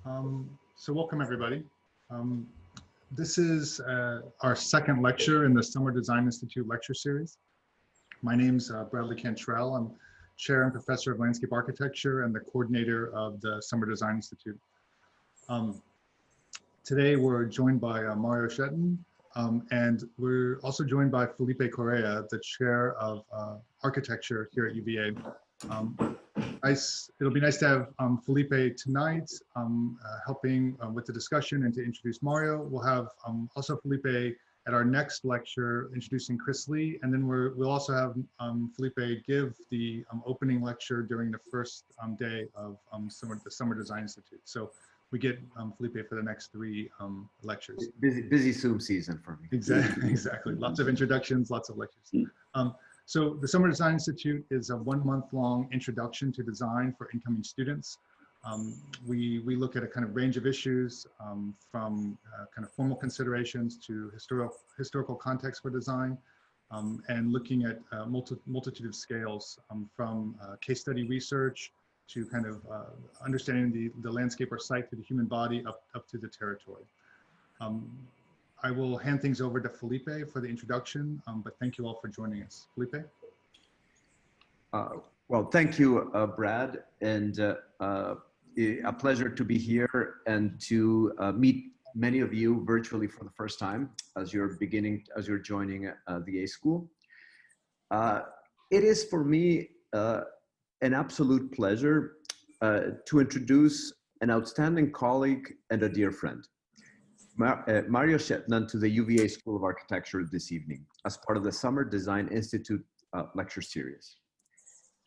So welcome everybody. This is our second lecture in the Summer Design Institute lecture series. My name's Bradley Cantrell. I'm Chair and Professor of Landscape Architecture and the coordinator of the Summer Design Institute. Today we're joined by Mario Schjetnan, and we're also joined by Felipe Correa, the Chair of Architecture here at UVA. It'll be nice to have Felipe tonight helping with the discussion and to introduce Mario. We'll have also Felipe at our next lecture introducing Chris Lee, and then we'll also have Felipe give the opening lecture during the first day of the Summer Design Institute. So we get Felipe for the next three lectures. Busy Zoom season for me. Exactly. Lots of introductions, lots of lectures. So the Summer Design Institute is a 1-month-long introduction to design for incoming students. We look at a kind of range of issues from kind of formal considerations to historical context for design, and looking at multitude of scales from case study research to kind of understanding the landscape or site through the human body up to the territory. I will hand things over to Felipe for the introduction, but thank you all for joining us. Felipe? Well, thank you, Brad, and a pleasure to be here and to meet many of you virtually for the first time as you're joining the A School. It is for me an absolute pleasure to introduce an outstanding colleague and a dear friend. Mario Schjetnan to the UVA School of Architecture this evening as part of the Summer Design Institute lecture series.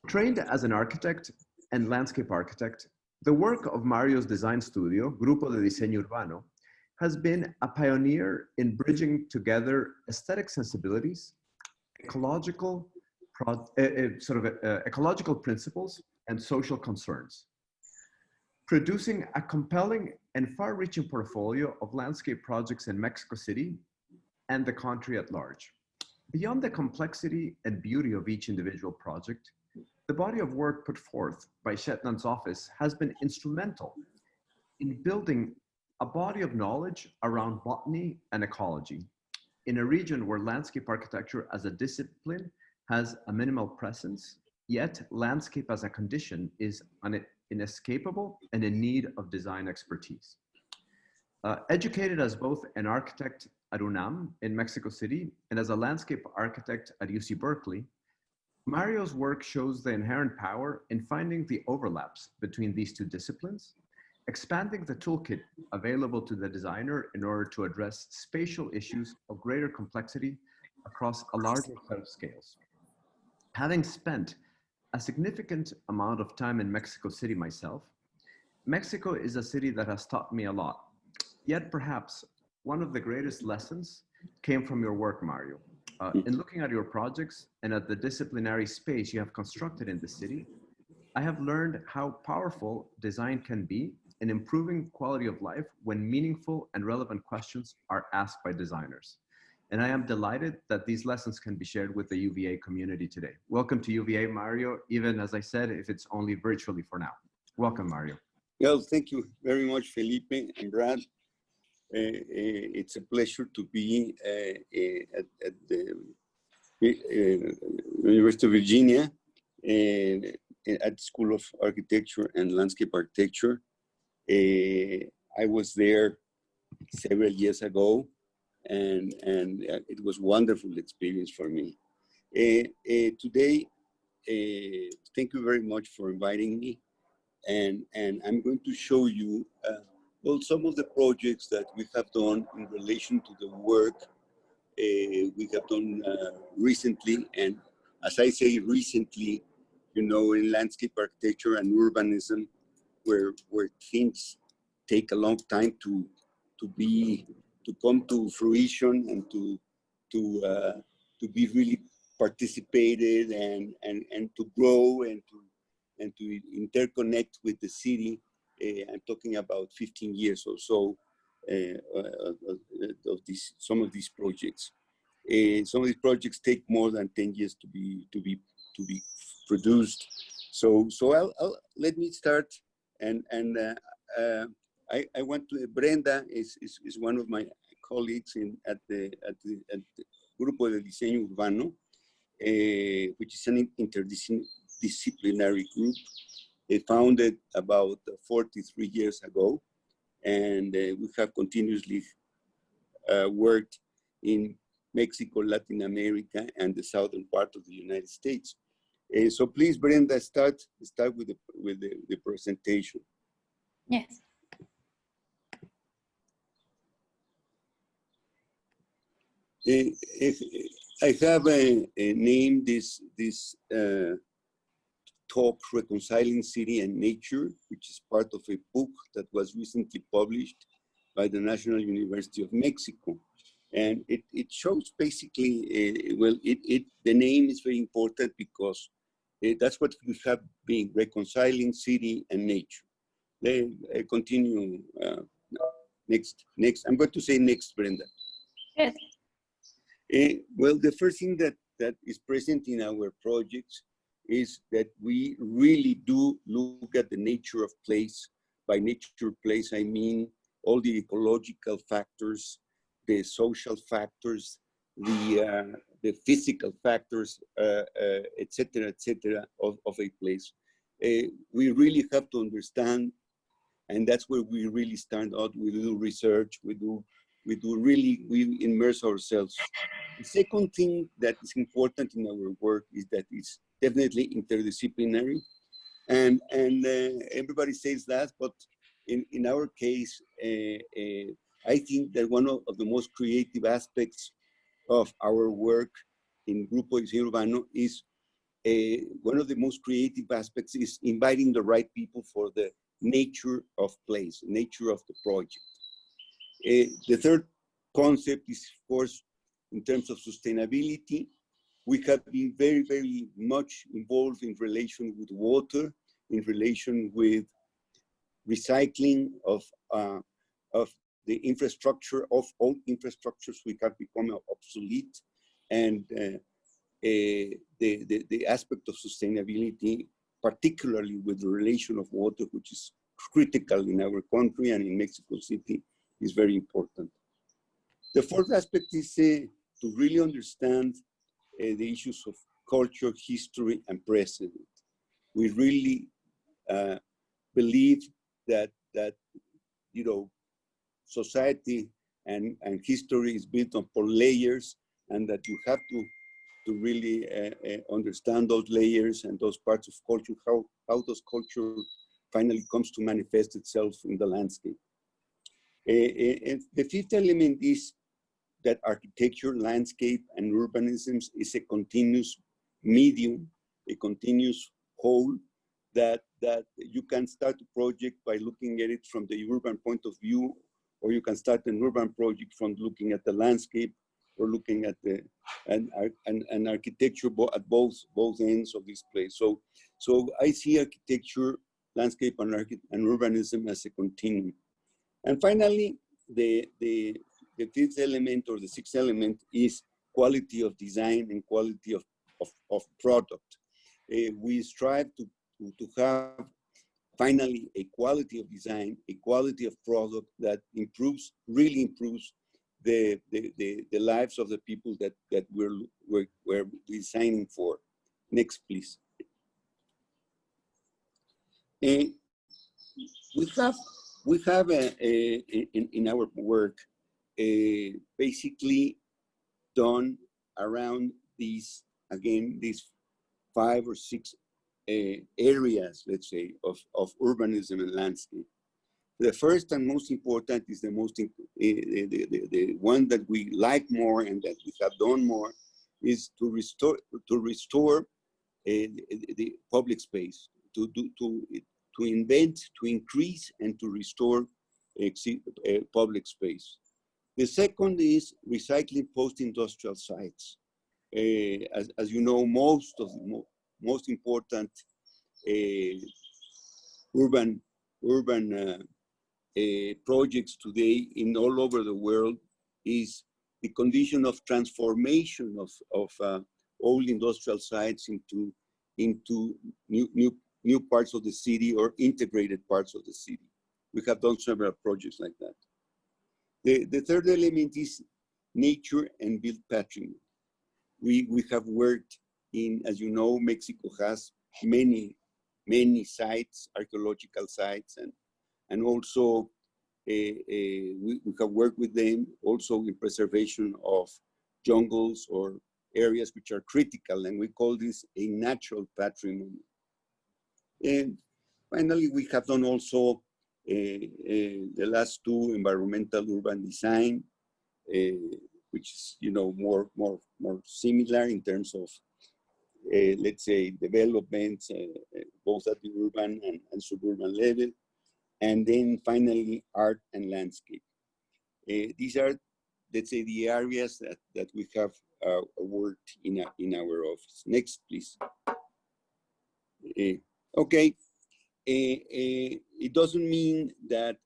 Trained as an architect and landscape architect, the work of Mario's design studio, Grupo de Diseño Urbano, has been a pioneer in bridging together aesthetic sensibilities, ecological principles, and social concerns, producing a compelling and far-reaching portfolio of landscape projects in Mexico City and the country at large. Beyond the complexity and beauty of each individual project, the body of work put forth by Schjetnan's office has been instrumental in building a body of knowledge around botany and ecology in a region where landscape architecture as a discipline has a minimal presence, yet landscape as a condition is inescapable and in need of design expertise. Educated as both an architect at UNAM in Mexico City and as a landscape architect at UC Berkeley, Mario's work shows the inherent power in finding the overlaps between these two disciplines, expanding the toolkit available to the designer in order to address spatial issues of greater complexity across a larger set of scales. Having spent a significant amount of time in Mexico City myself, Mexico is a city that has taught me a lot. Yet perhaps one of the greatest lessons came from your work, Mario. In looking at your projects and at the disciplinary space you have constructed in the city, I have learned how powerful design can be in improving quality of life when meaningful and relevant questions are asked by designers. And I am delighted that these lessons can be shared with the UVA community today. Welcome to UVA, Mario, even as I said, if it's only virtually for now. Welcome, Mario. Well, thank you very much, Felipe and Brad. It's a pleasure to be at the University of Virginia at the School of Architecture and Landscape Architecture. I was there several years ago, and it was a wonderful experience for me. Today, thank you very much for inviting me, and I'm going to show you well, some of the projects that we have done in relation to the work we have done recently. And as I say recently, you know, in landscape architecture and urbanism, where things take a long time to come to fruition and to be really participated and to grow and to interconnect with the city. I'm talking about 15 years or so of some of these projects. Some of these projects take more than 10 years to be produced. So let me start, and I want to, Brenda is one of my colleagues at the Grupo de Diseño Urbano, which is an interdisciplinary group founded about 43 years ago. And we have continuously worked in Mexico, Latin America, and the southern part of the United States. So please, Brenda, start with the presentation. Yes. I have named this talk Reconciling City and Nature, which is part of a book that was recently published by the National University of Mexico. And it shows basically, well, the name is very important because that's what we have been, reconciling city and nature. Then continue, next. I'm going to say next, Brenda. Yes. Well, the first thing that is present in our projects is that we really do look at the nature of place. By nature place, I mean all the ecological factors, the social factors, the physical factors, et cetera, of a place. We really have to understand, and that's where we really stand out. We do research, we immerse ourselves. The second thing that is important in our work is that it's definitely interdisciplinary, and everybody says that, but in our case, I think that one of the most creative aspects of our work in Grupo de Diseño Urbano is one of the most creative aspects is inviting the right people for the nature of place, nature of the project. The third concept is, of course, in terms of sustainability. We have been very, very much involved in relation with water, in relation with recycling of the infrastructure, of all infrastructures we have become obsolete, and the aspect of sustainability, particularly with the relation of water, which is critical in our country and in Mexico City, is very important. The fourth aspect is to really understand the issues of culture, history, and present. We really believe that you know, society and history is built upon layers, and that you have to really understand those layers and those parts of culture, how those culture finally comes to manifest itself in the landscape. And the fifth element is that architecture, landscape, and urbanism is a continuous medium, a continuous whole, that you can start a project by looking at it from the urban point of view, or you can start an urban project from looking at the landscape, or looking at the and architecture at both ends of this place. So I see architecture, landscape, and urbanism as a continuum. And finally, the fifth element, or the sixth element, is quality of design and quality of product. We strive to have finally a quality of design, a quality of product that really improves the lives of the people that we're designing for. Next, please. We have in our work basically done around these 5 or 6 areas, let's say, of urbanism and landscape. The first and most important is the one that we like more and that we have done more, is to restore the public space, to invent, to increase, and to restore public space. The second is recycling post-industrial sites. As you know, most of the most important urban projects today in all over the world is the condition of transformation of old industrial sites into new parts of the city, or integrated parts of the city. We have done several projects like that. The third element is nature and built patrimony. We have worked in, as you know, Mexico has many sites, archaeological sites, and also we have worked with them also in preservation of jungles or areas which are critical, and we call this a natural patrimony. And finally, we have done also the last two, environmental urban design, which is, you know, more similar in terms of let's say developments, both at the urban and suburban level, and then finally art and landscape. These are, let's say, the areas that we have worked in our office. Next, please. Okay. It doesn't mean that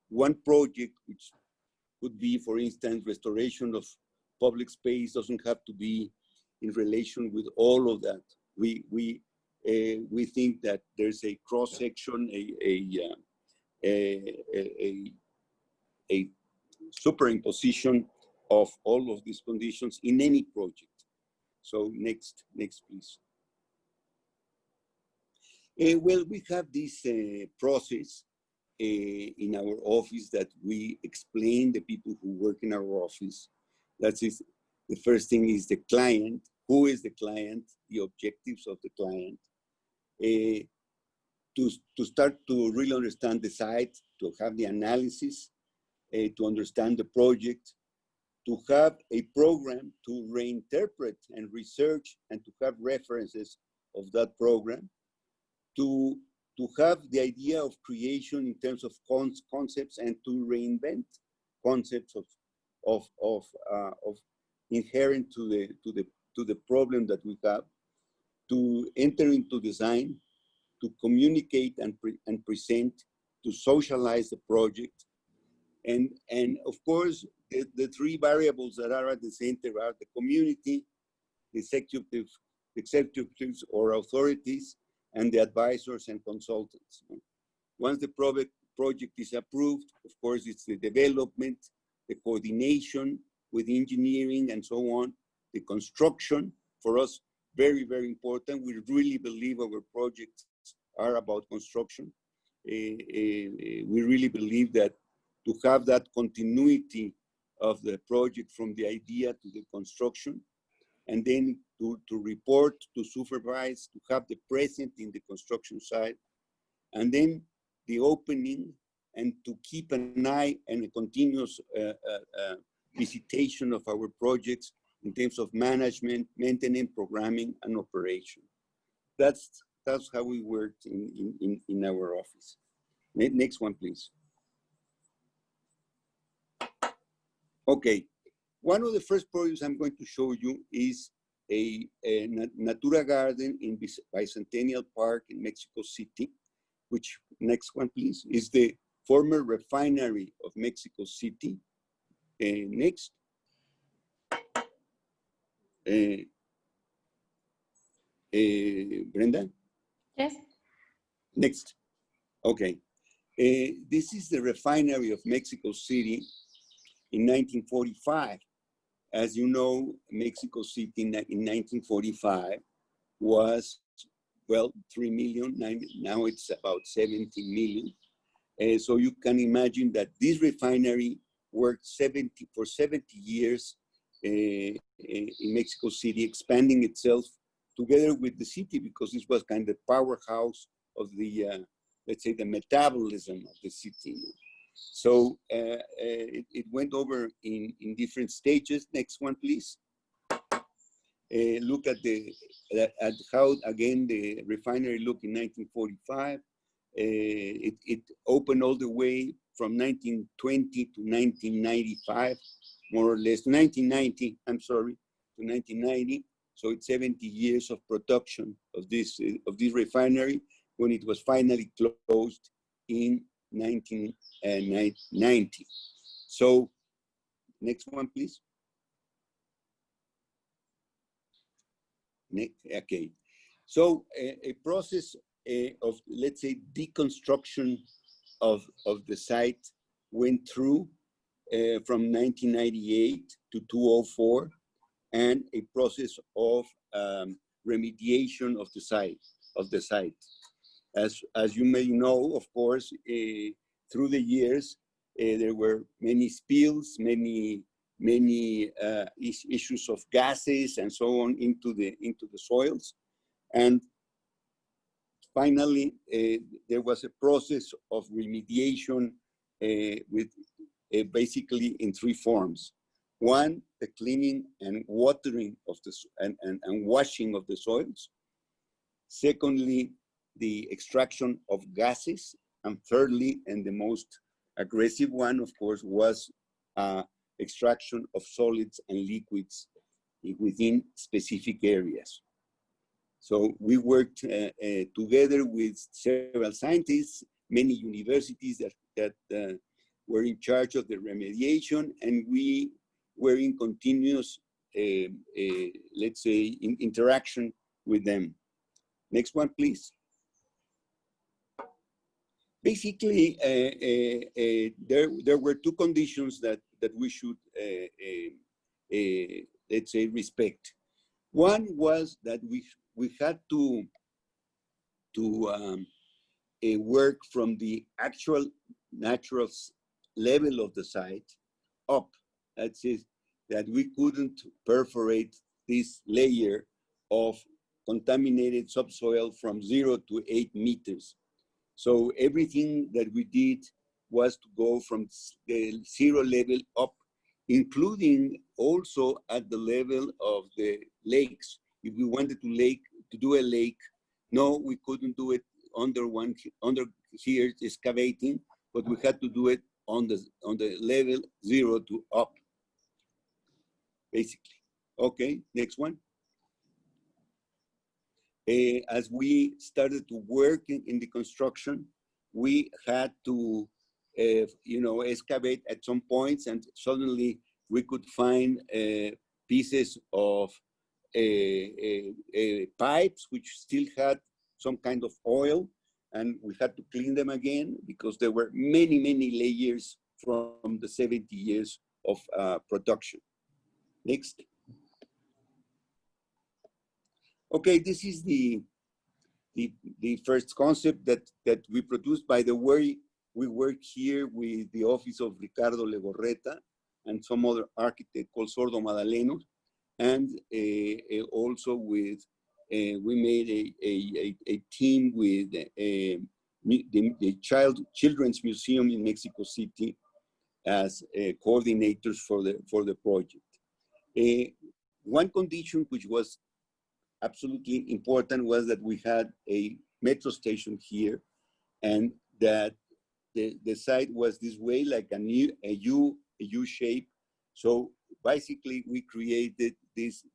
one project, which could be, for instance, restoration of public space, doesn't have to be in relation with all of that. We think that there's a cross section, a superimposition of all of these conditions in any project. So next please. Well, we have this process in our office that we explain the people who work in our office. That is, the first thing is the client. Who is the client? The objectives of the client. To start to really understand the site, to have the analysis, to understand the project, to have a program to reinterpret and research and to have references of that program, to have the idea of creation in terms of concepts and to reinvent concepts of inherent to the problem that we have, to enter into design, to communicate and present, to socialize the project. And of course, the three variables that are at the center are the community, the executives or authorities, and the advisors and consultants. Once the project is approved, of course, it's the development, the coordination with engineering and so on, the construction. For us, very, very important. We really believe our projects are about construction. We really believe that to have that continuity of the project from the idea to the construction, and then to report, to supervise, to have the present in the construction site, and then the opening, and to keep an eye and a continuous visitation of our projects in terms of management, maintenance, programming, and operation. That's how we worked in our office. Next one, please. Okay, one of the first projects I'm going to show you is a Natura garden in Bicentennial Park in Mexico City, which, next one please, is the former refinery of Mexico City. Next. Brenda? Yes. Next. Okay. This is the refinery of Mexico City in 1945. As you know, Mexico City in 1945 was, well, 3 million. Now it's about 17 million. So you can imagine that this refinery worked for 70 years in Mexico City, expanding itself together with the city, because this was kind of the powerhouse of the, let's say, the metabolism of the city. So it went over in different stages. Next one, please. Look at how, again, the refinery looked in 1945. It opened all the way from 1920 to 1995, more or less, 1990, I'm sorry, to 1990. So it's 70 years of production of this refinery, when it was finally closed in 1990. So next one, please. Okay. So a process let's say, deconstruction of the site went through from 1998 to 2004, and a process of remediation of the site. As you may know, of course, through the years, there were many spills, many issues of gases and so on into the soils, and finally there was a process of remediation with basically in three forms. One, the cleaning and watering of the and washing of the soils. Secondly, the extraction of gases, and thirdly, and the most aggressive one, of course, was extraction of solids and liquids within specific areas. So we worked together with several scientists, many universities that were in charge of the remediation, and we were in continuous, let's say, interaction with them. Next one, please. Basically, there were two conditions that we should, let's say, respect. One was that we had to work from the actual natural level of the site up. That is, that we couldn't perforate this layer of contaminated subsoil from 0 to 8 meters. So everything that we did was to go from the 0 level up, including also at the level of the lakes. If we wanted to do a lake, no, we couldn't do it under here excavating, but we had to do it on the level 0 to up, basically. Okay, next one. As we started to work in the construction, we had to, excavate at some points, and suddenly we could find pieces of pipes which still had some kind of oil, and we had to clean them again because there were many layers from the 70 years of production. Next. Okay, this is the first concept that we produced. By the way, we work here with the office of Ricardo Legorreta and some other architect called Sordo Madaleno, and also with we made a team with the Children's Museum in Mexico City as coordinators for the project. One condition which was absolutely important was that we had a metro station here, and that the site was this way, like a U shape. So basically, we created this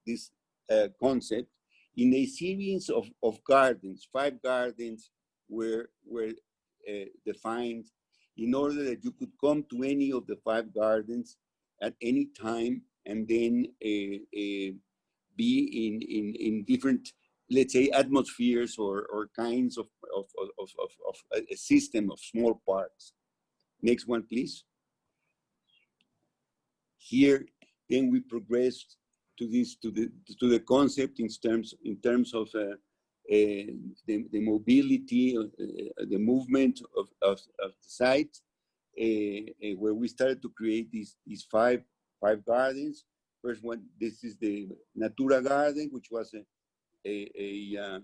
concept in a series of gardens. 5 gardens were defined in order that you could come to any of the 5 gardens at any time, and then be in different, let's say, atmospheres or kinds of a system of small parks. Next one, please. Here, then we progressed to the concept in terms of the mobility, the movement of the site, where we started to create these 5 gardens. First one, this is the Natura Garden, which was a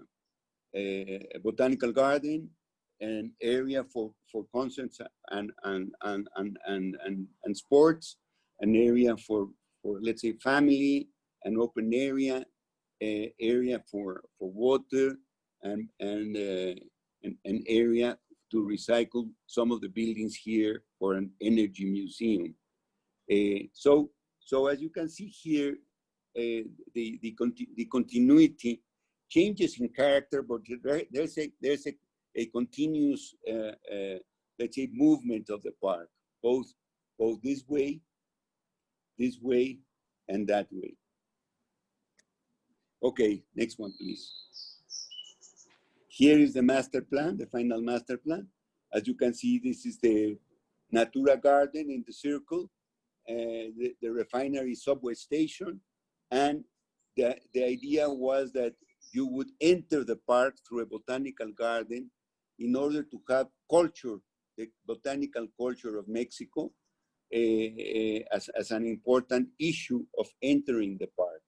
botanical garden, an area for concerts and sports, an area for let's say family, an open area, area for water, and an area to recycle some of the buildings here for an energy museum. So as you can see here, the continuity changes in character, but there's a continuous, let's say, movement of the park, both this way, and that way. Okay, next one, please. Here is the master plan, the final master plan. As you can see, this is the Natura Garden in the circle, the Refinery subway station. And the idea was that you would enter the park through a botanical garden in order to have culture, the botanical culture of Mexico, as an important issue of entering the park.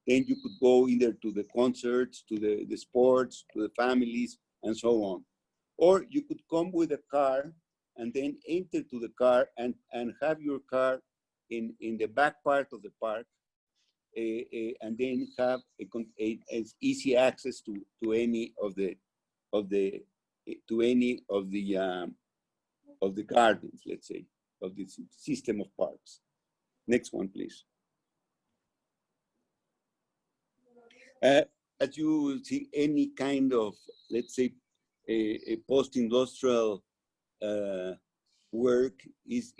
Then you could go either to the concerts, to the sports, to the families, and so on. Or you could come with a car and then enter to the car and have your car in the back part of the park, and then have easy access to any of the gardens, let's say, of this system of parks. Next one, please. As you see, any kind of, let's say, a post-industrial work is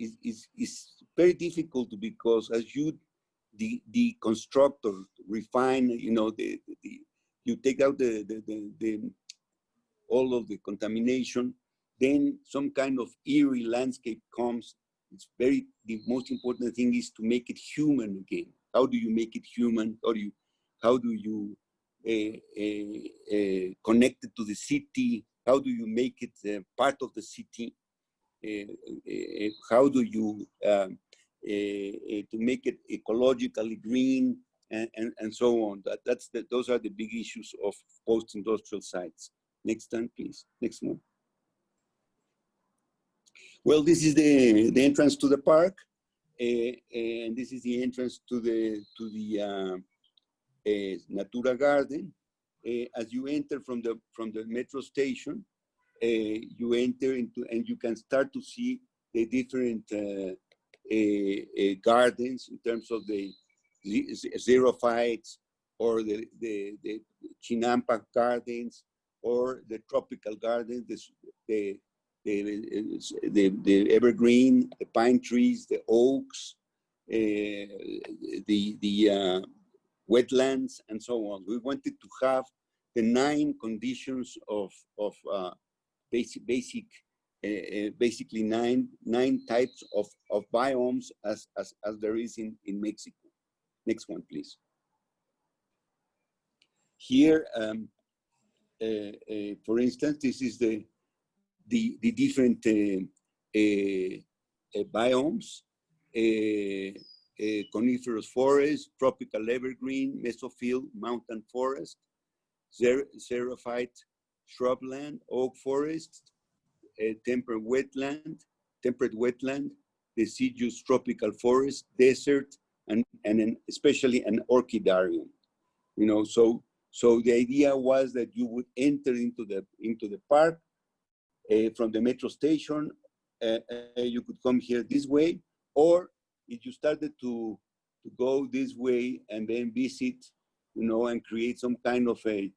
very difficult because as you deconstruct or refine, you know, you take out all of the contamination, then some kind of eerie landscape comes. It's the most important thing is to make it human again. How do you make it human? How do you connect it to the city? How do you make it part of the city? How do you to make it ecologically green and so on? Those are the big issues of post-industrial sites. Next one, please. Next one. Well, this is the entrance to the park, and this is the entrance to the Natura Garden. As you enter from the metro station, you enter into, and you can start to see the different gardens in terms of the xerophytes, or the Chinampa gardens, or the tropical gardens, the evergreen, the pine trees, the oaks, the wetlands, and so on. We wanted to have the 9 conditions of basically nine types of biomes as there is in Mexico. Next one, please. Here, for instance, this is the different biomes, coniferous forest, tropical evergreen, mesophyll, mountain forest, xerophyte, shrubland, oak forest, temperate wetland, deciduous tropical forest, desert, and especially an orchidarium. You know, so the idea was that you would enter into the park from the metro station. You could come here this way, or if you started to go this way and then visit, you know, and create some kind of a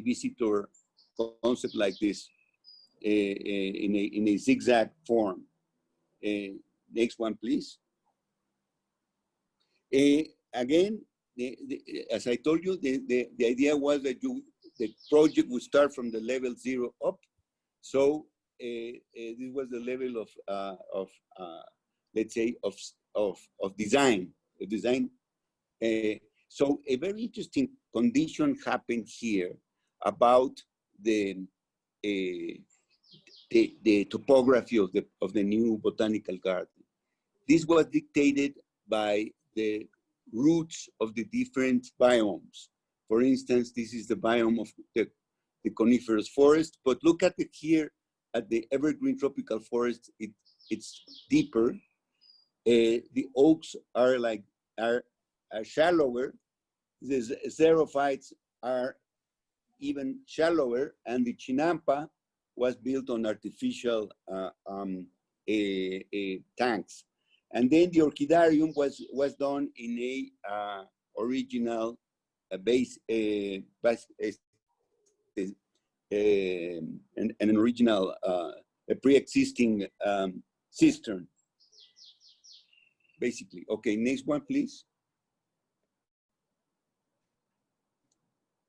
visitor concept like this in a zigzag form. Next one, please. Again, as I told you, the idea was that the project would start from the level 0 up. So this was the level of let's say of design. So a very interesting condition happened here about the topography of the new botanical garden. This was dictated by the roots of the different biomes. For instance, this is the biome of the coniferous forest, but look at it here at the evergreen tropical forest. It's deeper. The oaks are shallower. The xerophytes are even shallower, and the Chinampa was built on artificial tanks. And then the orchidarium was done in a original an original a pre-existing cistern, basically. Okay, next one, please.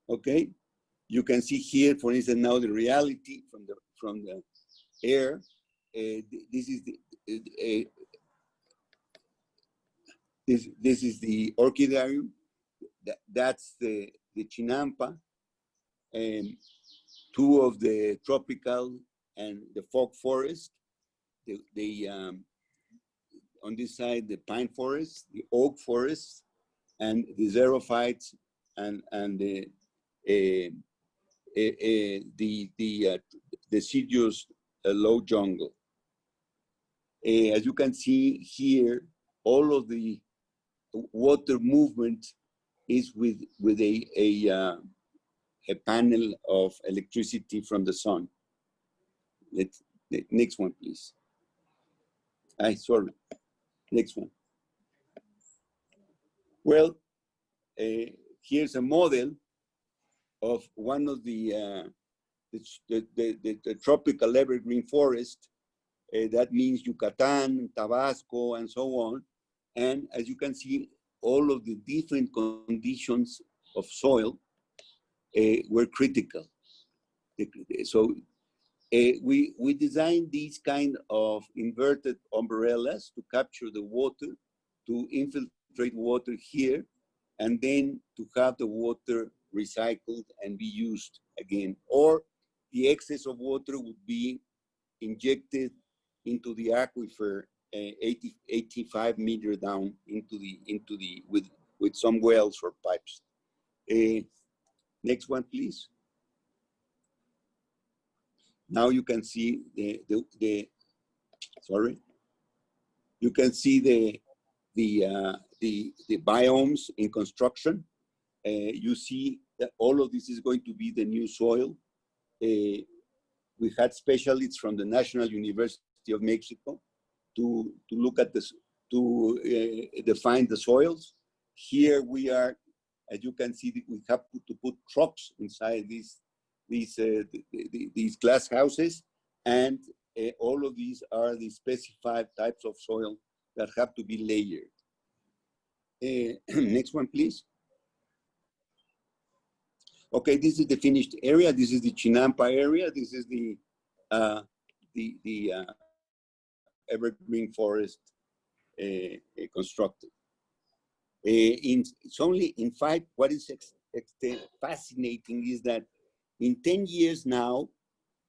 Okay, You can see here, for instance, now the reality from the air. This is the this is the orchidarium. That's the Chinampa, and two of the tropical and the fog forest. On this side, the pine forest, the oak forest, and the xerophytes, and the deciduous low jungle. As you can see here, all of the water movement is with a panel of electricity from the sun. Next one, please. Sorry, next one. Well, here's a model of one of the tropical evergreen forest. That means Yucatan, Tabasco, and so on. And as you can see, all of the different conditions of soil were critical. So we designed these kind of inverted umbrellas to capture the water, to infiltrate water here, and then to have the water recycled and be used again. Or the excess of water would be injected into the aquifer 85 meters down into the with some wells or pipes. Next one, please. Now you can see sorry. You can see the biomes in construction. You see that all of this is going to be the new soil. We had specialists from the National University of Mexico to look at this, to define the soils. Here we are, as you can see, we have to put trucks inside these glass houses, and all of these are the specified types of soil that have to be layered. Next one, please. Okay, this is the finished area. This is the Chinampa area. This is the evergreen forest constructed. It's only, in fact, what is fascinating is that in 10 years now,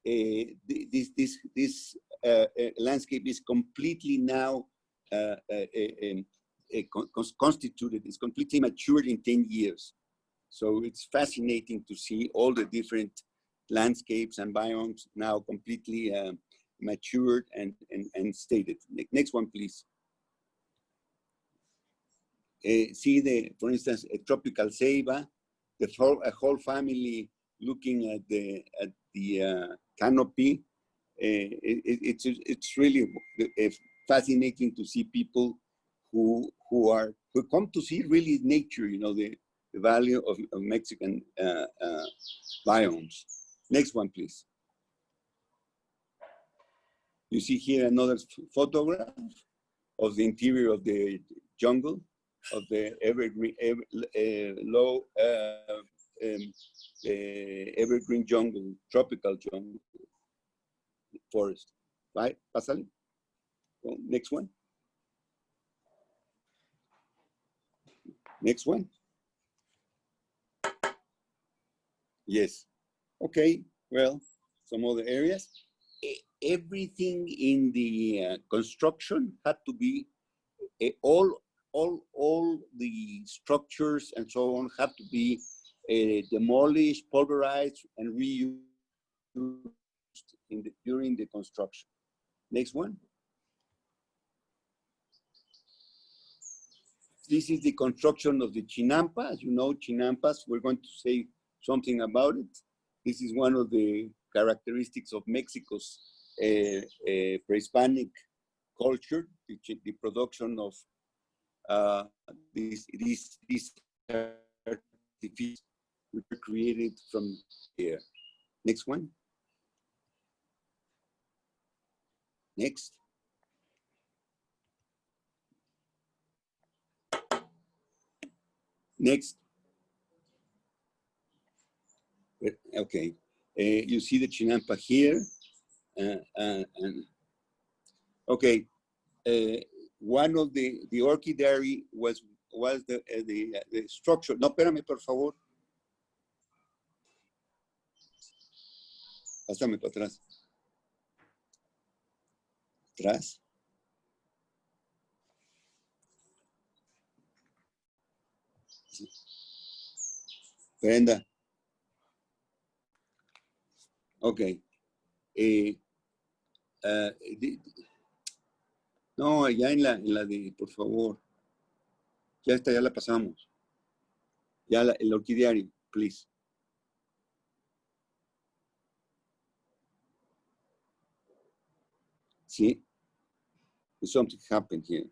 this landscape is completely now constituted. It's completely matured in 10 years. So it's fascinating to see all the different landscapes and biomes now completely matured and stated. Next one, please. See for instance, a tropical ceiba, a whole family looking at the canopy. It's really fascinating to see people who come to see really nature, you know, the value of Mexican biomes. Next one, please. You see here another photograph of the interior of the jungle, of the evergreen, evergreen jungle, tropical jungle forest. Right, Pásale. Well, next one. Next one. Yes. Okay, well, some other areas. Everything in the construction had to be, all the structures and so on have to be demolished, pulverized, and reused during the construction. Next one. This is the construction of the Chinampa. As you know, Chinampas, we're going to say something about it. This is one of the characteristics of Mexico's pre-Hispanic culture, the production of these artifices which were created from here. Next one. Next. Next. Okay. You see the Chinampa here. And okay. One of the orchidary was the structure. No, espérame, por favor. Pásame para atrás. Atrás. Brenda. Ok. No, ya en la de, por favor. Ya está, ya la pasamos. Ya el orquidiario, please. See, something happened here.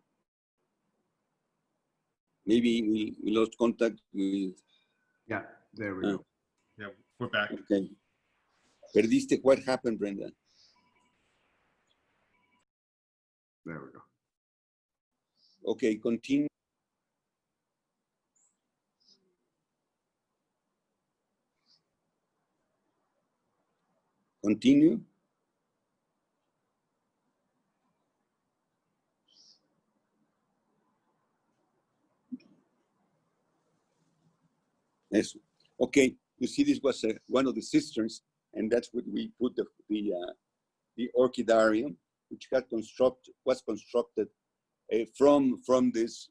Maybe we lost contact with. Yeah, there we go. Yeah, we're back. Okay. Perdiste. What happened, Brenda? There we go. Okay, continue. Continue. Yes. Okay. You see, this was one of the cisterns, and that's what we put the orchidarium, which was constructed from this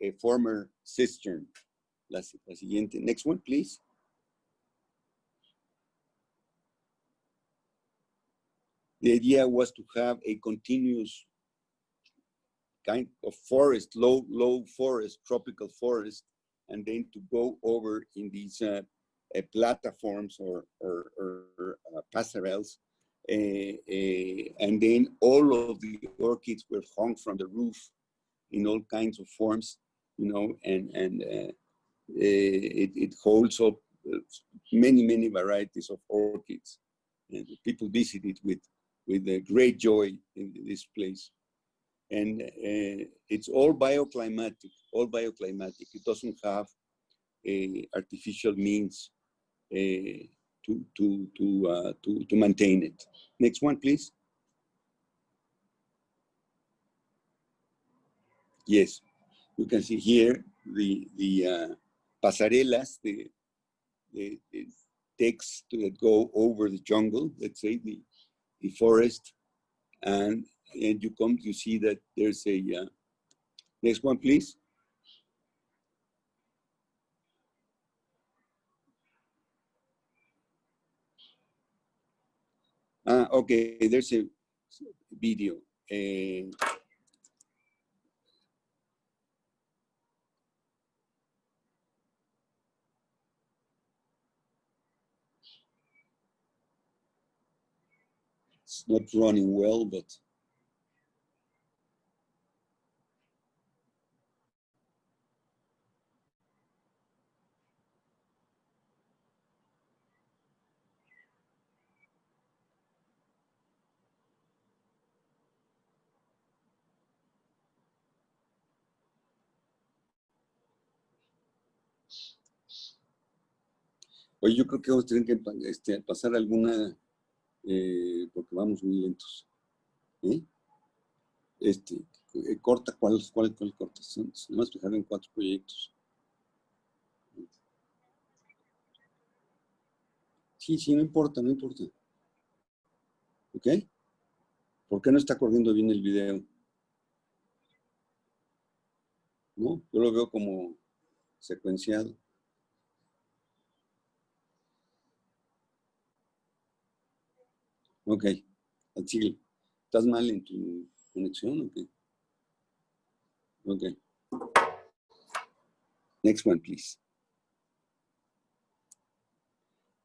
a former cistern. La siguiente. Next one, please. The idea was to have a continuous kind of forest, low forest, tropical forest, and then to go over in these platforms or passerelles. And then all of the orchids were hung from the roof in all kinds of forms, you know, and it holds up many varieties of orchids. And people visit it with a great joy in this place. And it's all bioclimatic, It doesn't have artificial means to maintain it. Next one, please. Yes, you can see here the pasarelas, the decks that go over the jungle, let's say the forest, and you see that there's a next one, please. Okay, there's a video. It's not running well, but oye, yo creo que vamos a tener que pasar alguna, porque vamos muy lentos. Corta, ¿cuál corta? Nomás fijar en 4 proyectos. Sí, no importa. ¿Ok? ¿Por qué no está corriendo bien el video? ¿No? Yo lo veo como secuenciado. Ok, sigue. ¿Estás mal en tu conexión o qué? Ok. Next one, please.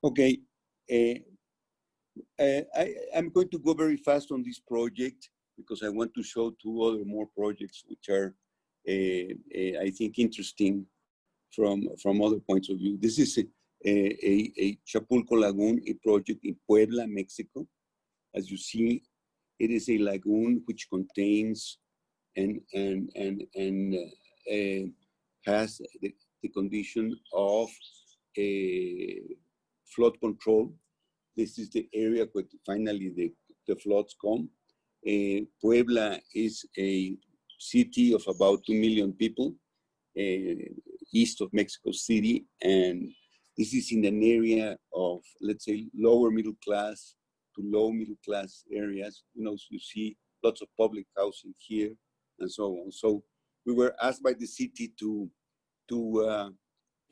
Okay. I'm going to go very fast on this project because I want to show 2 more projects which are, I think, interesting from other points of view. This is a Chapulco Lagoon, a project in Puebla, Mexico. As you see, it is a lagoon which contains and has the condition of flood control. This is the area where finally the floods come. Puebla is a city of about 2 million people, east of Mexico City, and this is in an area of, let's say, lower middle class to low middle class areas. You know, so you see lots of public housing here and so on. So we were asked by the city to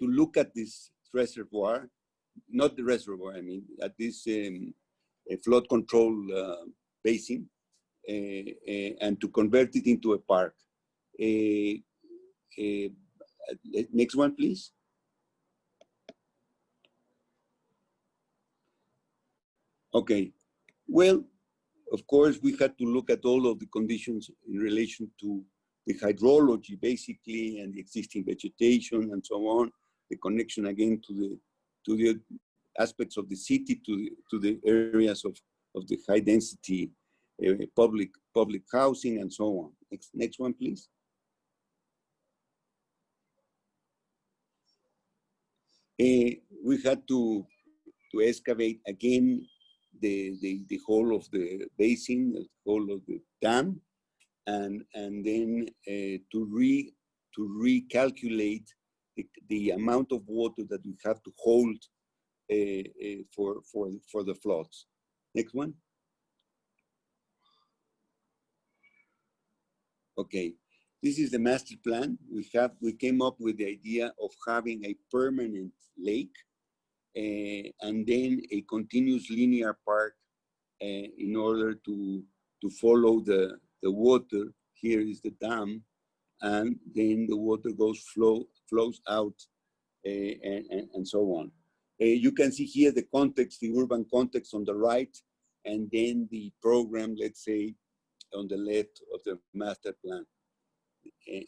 look at this reservoir, not the reservoir, I mean, at this flood control basin, and to convert it into a park. Next one, please. Okay, well, of course, we had to look at all of the conditions in relation to the hydrology, basically, and the existing vegetation and so on, the connection again to the aspects of the city, to the areas of the high density public housing and so on. Next one, please. We had to excavate again the whole of the basin, the whole of the dam, and then to recalculate the amount of water that we have to hold for the floods. Next one. Okay, this is the master plan. We came up with the idea of having a permanent lake and then a continuous linear park in order to follow the water. Here is the dam, and then the water flows out and so on. You can see here the context, the urban context on the right, and then the program, let's say, on the left of the master plan.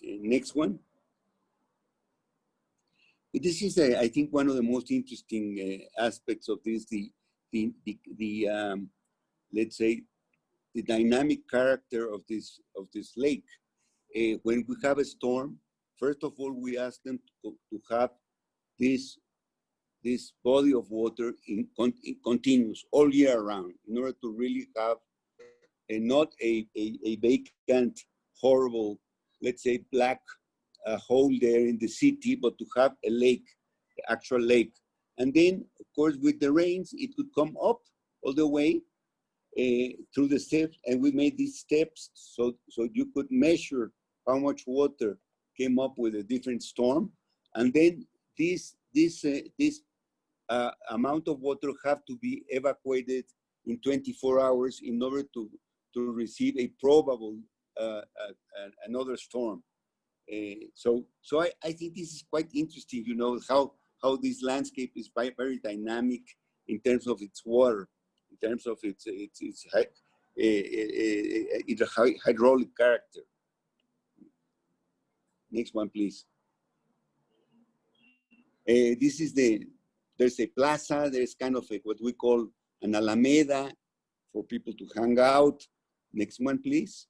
Next one. This is, I think, one of the most interesting aspects of this, let's say, the dynamic character of this lake. When we have a storm, first of all, we ask them to have this body of water in continuous all year round, in order to really have not a vacant, horrible, let's say, black hole there in the city, but to have a lake, the actual lake. And then, of course, with the rains, it could come up all the way through the steps, and we made these steps so you could measure how much water came up with a different storm, and then this amount of water have to be evacuated in 24 hours in order to receive a probable another storm. So I think this is quite interesting, you know, how this landscape is very dynamic in terms of its water, in terms of its hydraulic character. Next one, please. This is there's a plaza, there's kind of what we call an alameda for people to hang out. Next one, please.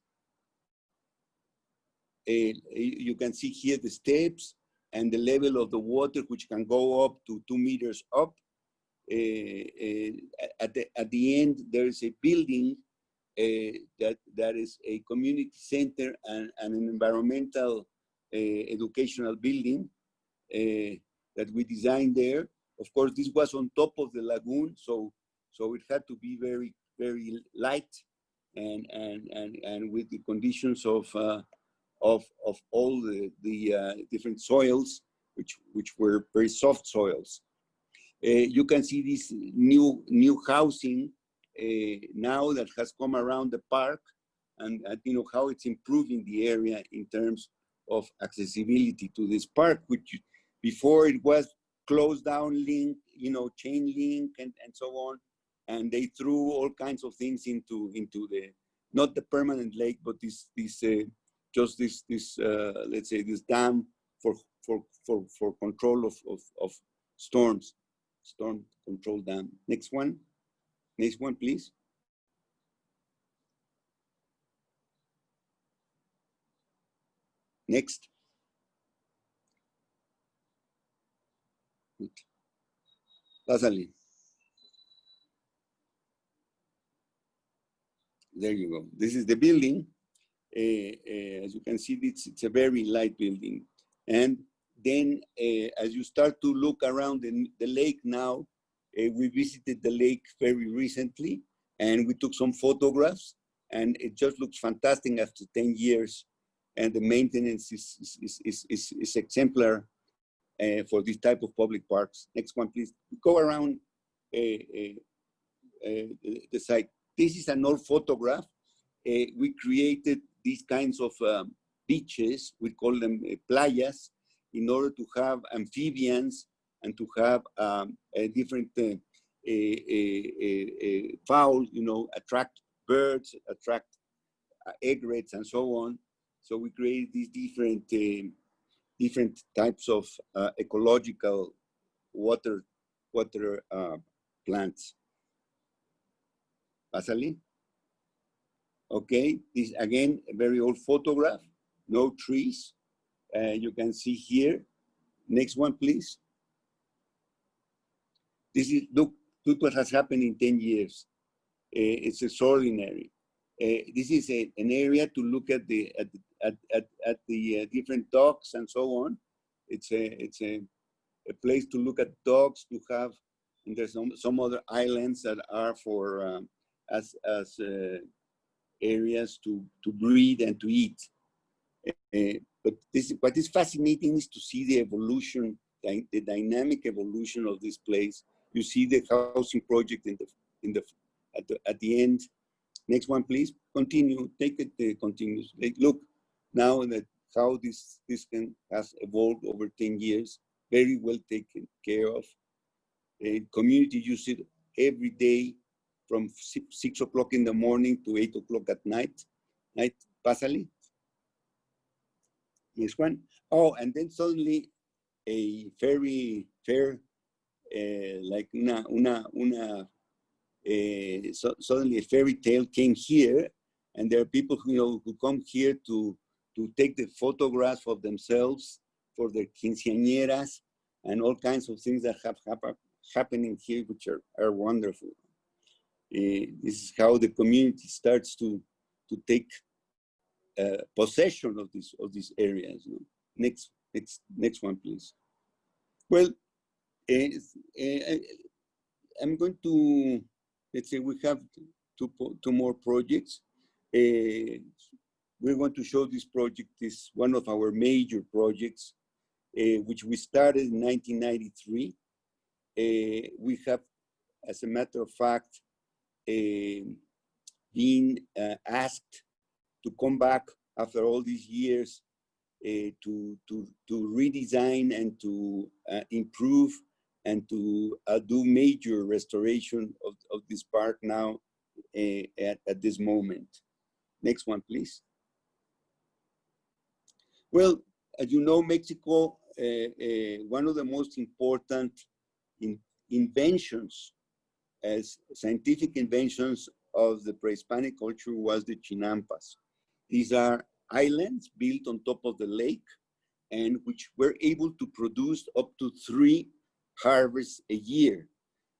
You can see here the steps and the level of the water, which can go up to 2 meters up. At the end, there is a building that is a community center and an environmental educational building that we designed there. Of course, this was on top of the lagoon, so it had to be very, very light and with the conditions of all the different soils, which were very soft soils. You can see this new housing now that has come around the park, and you know how it's improving the area in terms of accessibility to this park, which before it was closed down link, you know, chain link and so on, and they threw all kinds of things into the not the permanent lake, but this let's say this dam for control of storms, storm control dam. Next one, please. Next. Pásale. There you go. This is the building. As you can see, it's a very light building. And then as you start to look around the lake now, we visited the lake very recently and we took some photographs and it just looks fantastic after 10 years. And the maintenance is exemplar for this type of public parks. Next one, please. Go around the site. This is an old photograph. We created these kinds of beaches, we call them playas, in order to have amphibians and to have different fowl, you know, attract birds, attract egrets and so on. So we created these different types of ecological water plants. Pásale. Okay, this again, a very old photograph, no trees. You can see here. Next one, please. This is, look what has happened in 10 years. It's extraordinary. This is an area to look at the different dogs and so on. It's a place to look at dogs, to have, and there's some other islands that are for as areas to breed and to eat. But what is fascinating is to see the evolution, the dynamic evolution of this place. You see the housing project at the end. Next one, please. Continue. Take it continuous. Look now that how this has evolved over 10 years. Very well taken care of. Community use it every day from 6 o'clock in the morning to 8 o'clock at night. Pásale. Next one. Oh, and then suddenly a very fair, like suddenly a fairy tale came here, and there are people who come here to take the photographs of themselves for their quinceañeras and all kinds of things that have happening here, which are wonderful. This is how the community starts to take possession of these areas. You know? Next one, please. Well, I'm going to, let's say we have two more projects. We're going to show this project is one of our major projects, which we started in 1993. We have, as a matter of fact, been asked to come back after all these years to redesign and to improve and to do major restoration of this park now at this moment. Next one, please. Well, as you know, Mexico, one of the most important inventions as scientific inventions of the pre-Hispanic culture was the Chinampas. These are islands built on top of the lake and which were able to produce up to 3 harvests a year.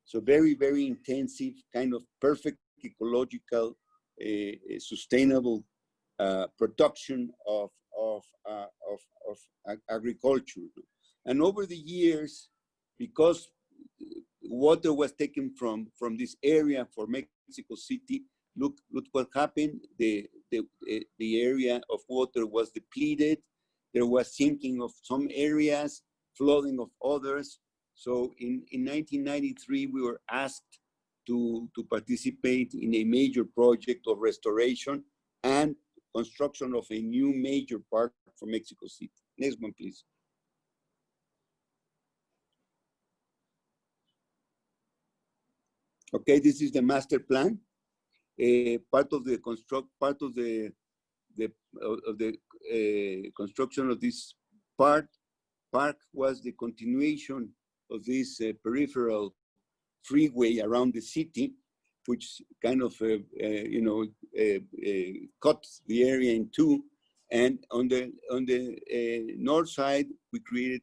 So very, very intensive, kind of perfect ecological, sustainable production of agriculture. And over the years, because water was taken from this area for Mexico City, look what happened. The area of water was depleted. There was sinking of some areas, flooding of others. So in 1993, we were asked to participate in a major project of restoration and construction of a new major park for Mexico City. Next one, please. Okay, this is the master plan. Part of the construction of this park was the continuation of this peripheral freeway around the city, which kind of cut the area in two. And on the north side, we created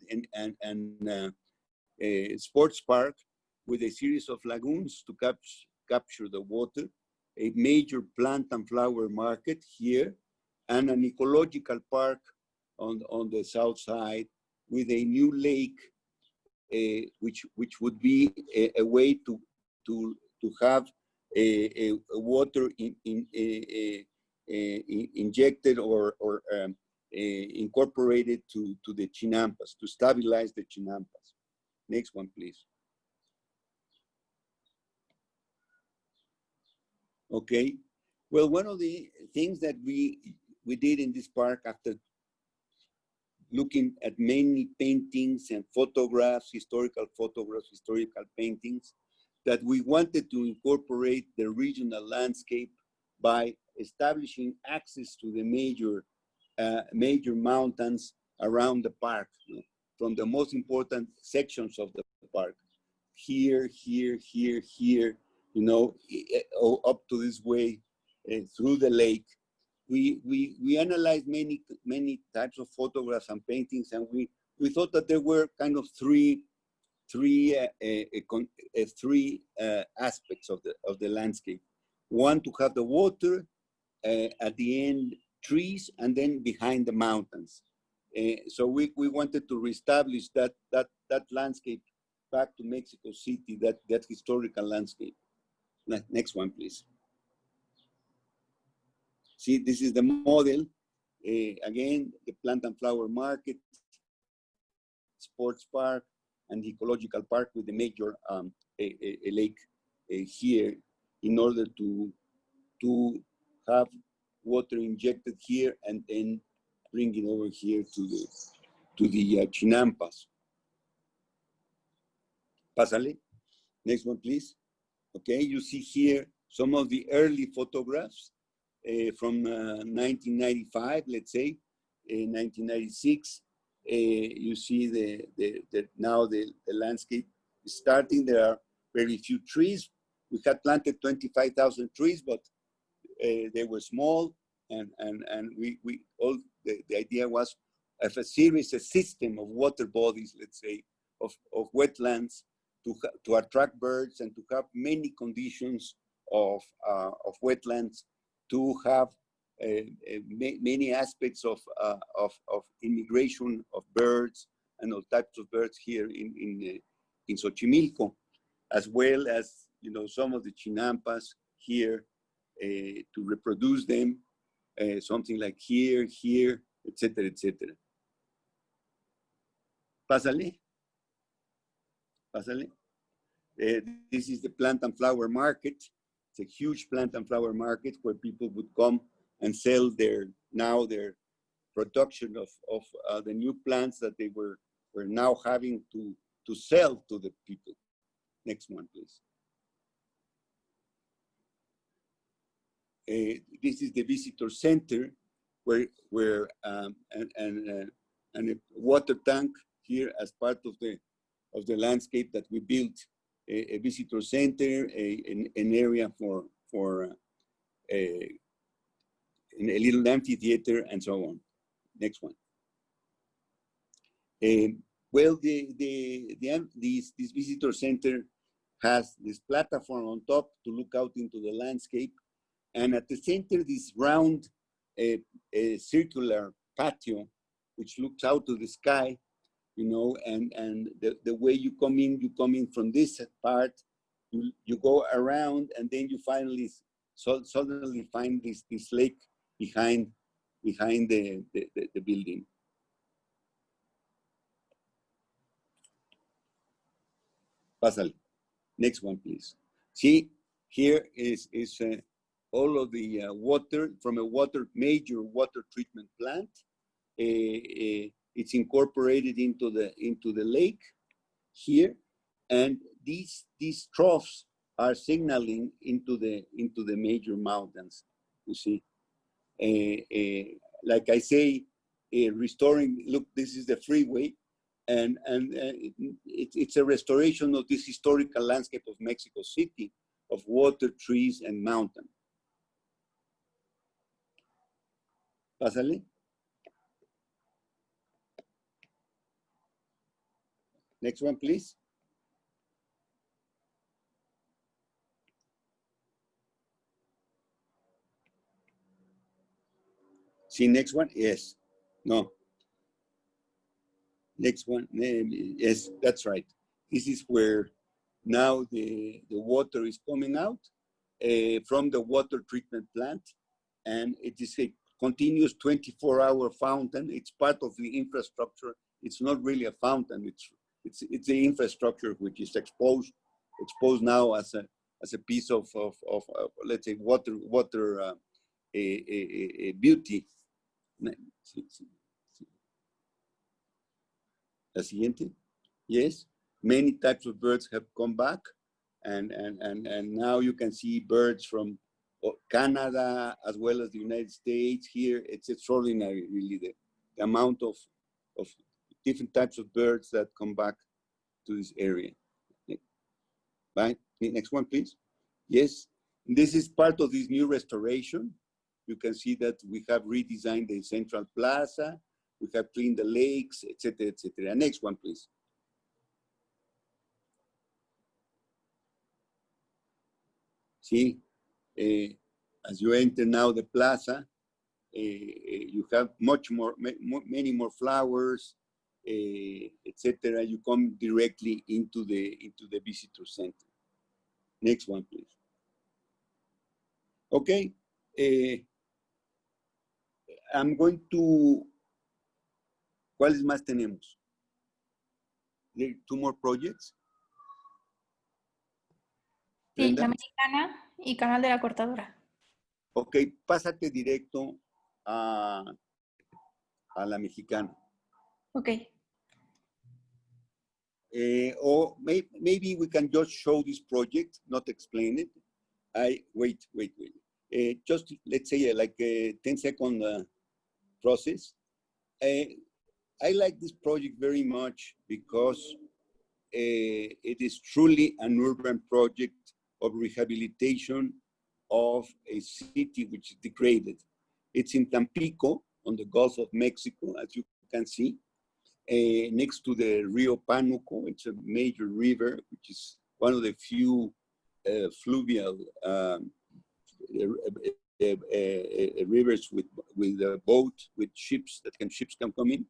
a sports park, with a series of lagoons to capture the water, a major plant and flower market here, and an ecological park on the south side with a new lake, which would be a way to have a water injected or incorporated to the Chinampas, to stabilize the Chinampas. Next one, please. Okay. Well, one of the things that we did in this park, after looking at many paintings and photographs, historical paintings, that we wanted to incorporate the regional landscape by establishing access to the major mountains around the park, you know, from the most important sections of the park. Here, you know, up to this way, through the lake. We analyzed many types of photographs and paintings, and we thought that there were kind of three aspects of the landscape. One, to have the water, at the end trees, and then behind the mountains. So we wanted to reestablish that landscape back to Mexico City, that historical landscape. Next one, please. See, this is the model. Again, the plant and flower market, sports park, and the ecological park with the major a lake here, in order to have water injected here and then bring it over here to the Chinampas. Pásale. Next one, please. Okay, you see here some of the early photographs from 1995, let's say, 1996. You see now the landscape is starting. There are very few trees. We had planted 25,000 trees, but they were small, and the idea was of a system of water bodies, let's say, of wetlands, to attract birds and to have many conditions of wetlands, to have many aspects of immigration of birds and all types of birds here in Xochimilco, as well as, you know, some of the Chinampas here to reproduce them, something like here, etc., etc. Pásale. This is the plant and flower market. It's a huge plant and flower market where people would come and sell their production of the new plants that they were now having to sell to the people. Next one, please. This is the visitor center, where and a water tank here as part of the landscape that we built, a visitor center, an area for a little amphitheater, and so on. Next one. Well, this visitor center has this platform on top to look out into the landscape, and at the center, this round, a circular patio, which looks out to the sky, you know, and the way you come in from this part, you go around, and then you finally suddenly find this lake behind the building. Pásale. Next one, please. See, here is all of the water from a major water treatment plant. It's incorporated into the lake here, and these troughs are signaling into the major mountains. You see, like I say, restoring. Look, this is the freeway, and it's a restoration of this historical landscape of Mexico City, of water, trees, and mountain. Pásale. Next one, please. See, next one, yes, no. Next one, yes, that's right. This is where now the water is coming out from the water treatment plant, and it is a continuous 24-hour fountain. It's part of the infrastructure. It's not really a fountain. It's the infrastructure which is exposed now as a piece of let's say water beauty. La siguiente. Yes, many types of birds have come back, and now you can see birds from Canada as well as the United States here. It's extraordinary, really, the amount of different types of birds that come back to this area. Right, next one, please. Yes, this is part of this new restoration. You can see that we have redesigned the central plaza. We have cleaned the lakes, etc., etc. Next one, please. See, as you enter now the plaza, you have many more flowers, etc. You come directly into the visitor center. Next one, please. Okay, I'm going to. ¿Cuáles más tenemos? Two more projects. Sí, la Mexicana y Canal de la Cortadora. Ok, pásate directo a la Mexicana. Ok. Or maybe we can just show this project, not explain it. Wait. Just let's say like a 10-second process. I like this project very much because it is truly an urban project of rehabilitation of a city which is degraded. It's in Tampico on the Gulf of Mexico, as you can see, next to the Rio Pánuco. It's a major river, which is one of the few fluvial rivers with a boat, with ships can come in.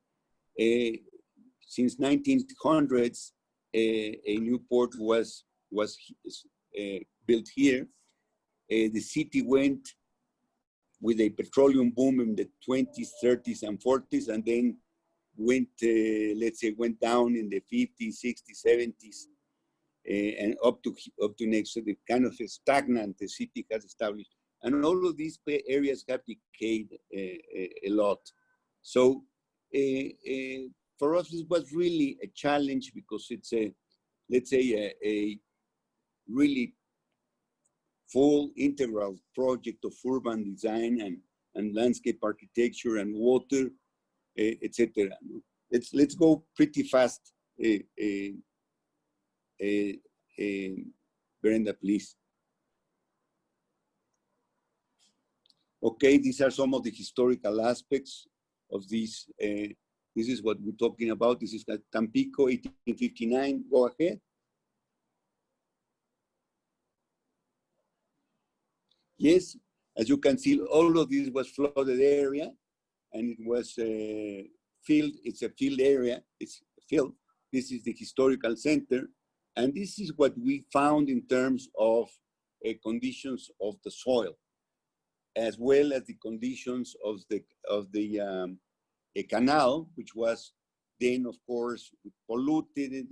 Since 1900s, a new port was built here. The city went with a petroleum boom in the 20s, 30s, and 40s, and then went, let's say, went down in the 50s, 60s, 70s, and up to next. So the kind of stagnant the city has established, and all of these areas have decayed a lot. So for us, this was really a challenge because it's a, let's say, a really full integral project of urban design and landscape architecture and water, etc. Let's go pretty fast. Brenda, please. Okay, these are some of the historical aspects of this. This is what we're talking about. This is Tampico, 1859. Go ahead. Yes, as you can see, all of this was flooded area, and it was filled. It's a field area. It's filled. This is the historical center, and this is what we found in terms of conditions of the soil, as well as the conditions of the canal, which was then, of course, polluted.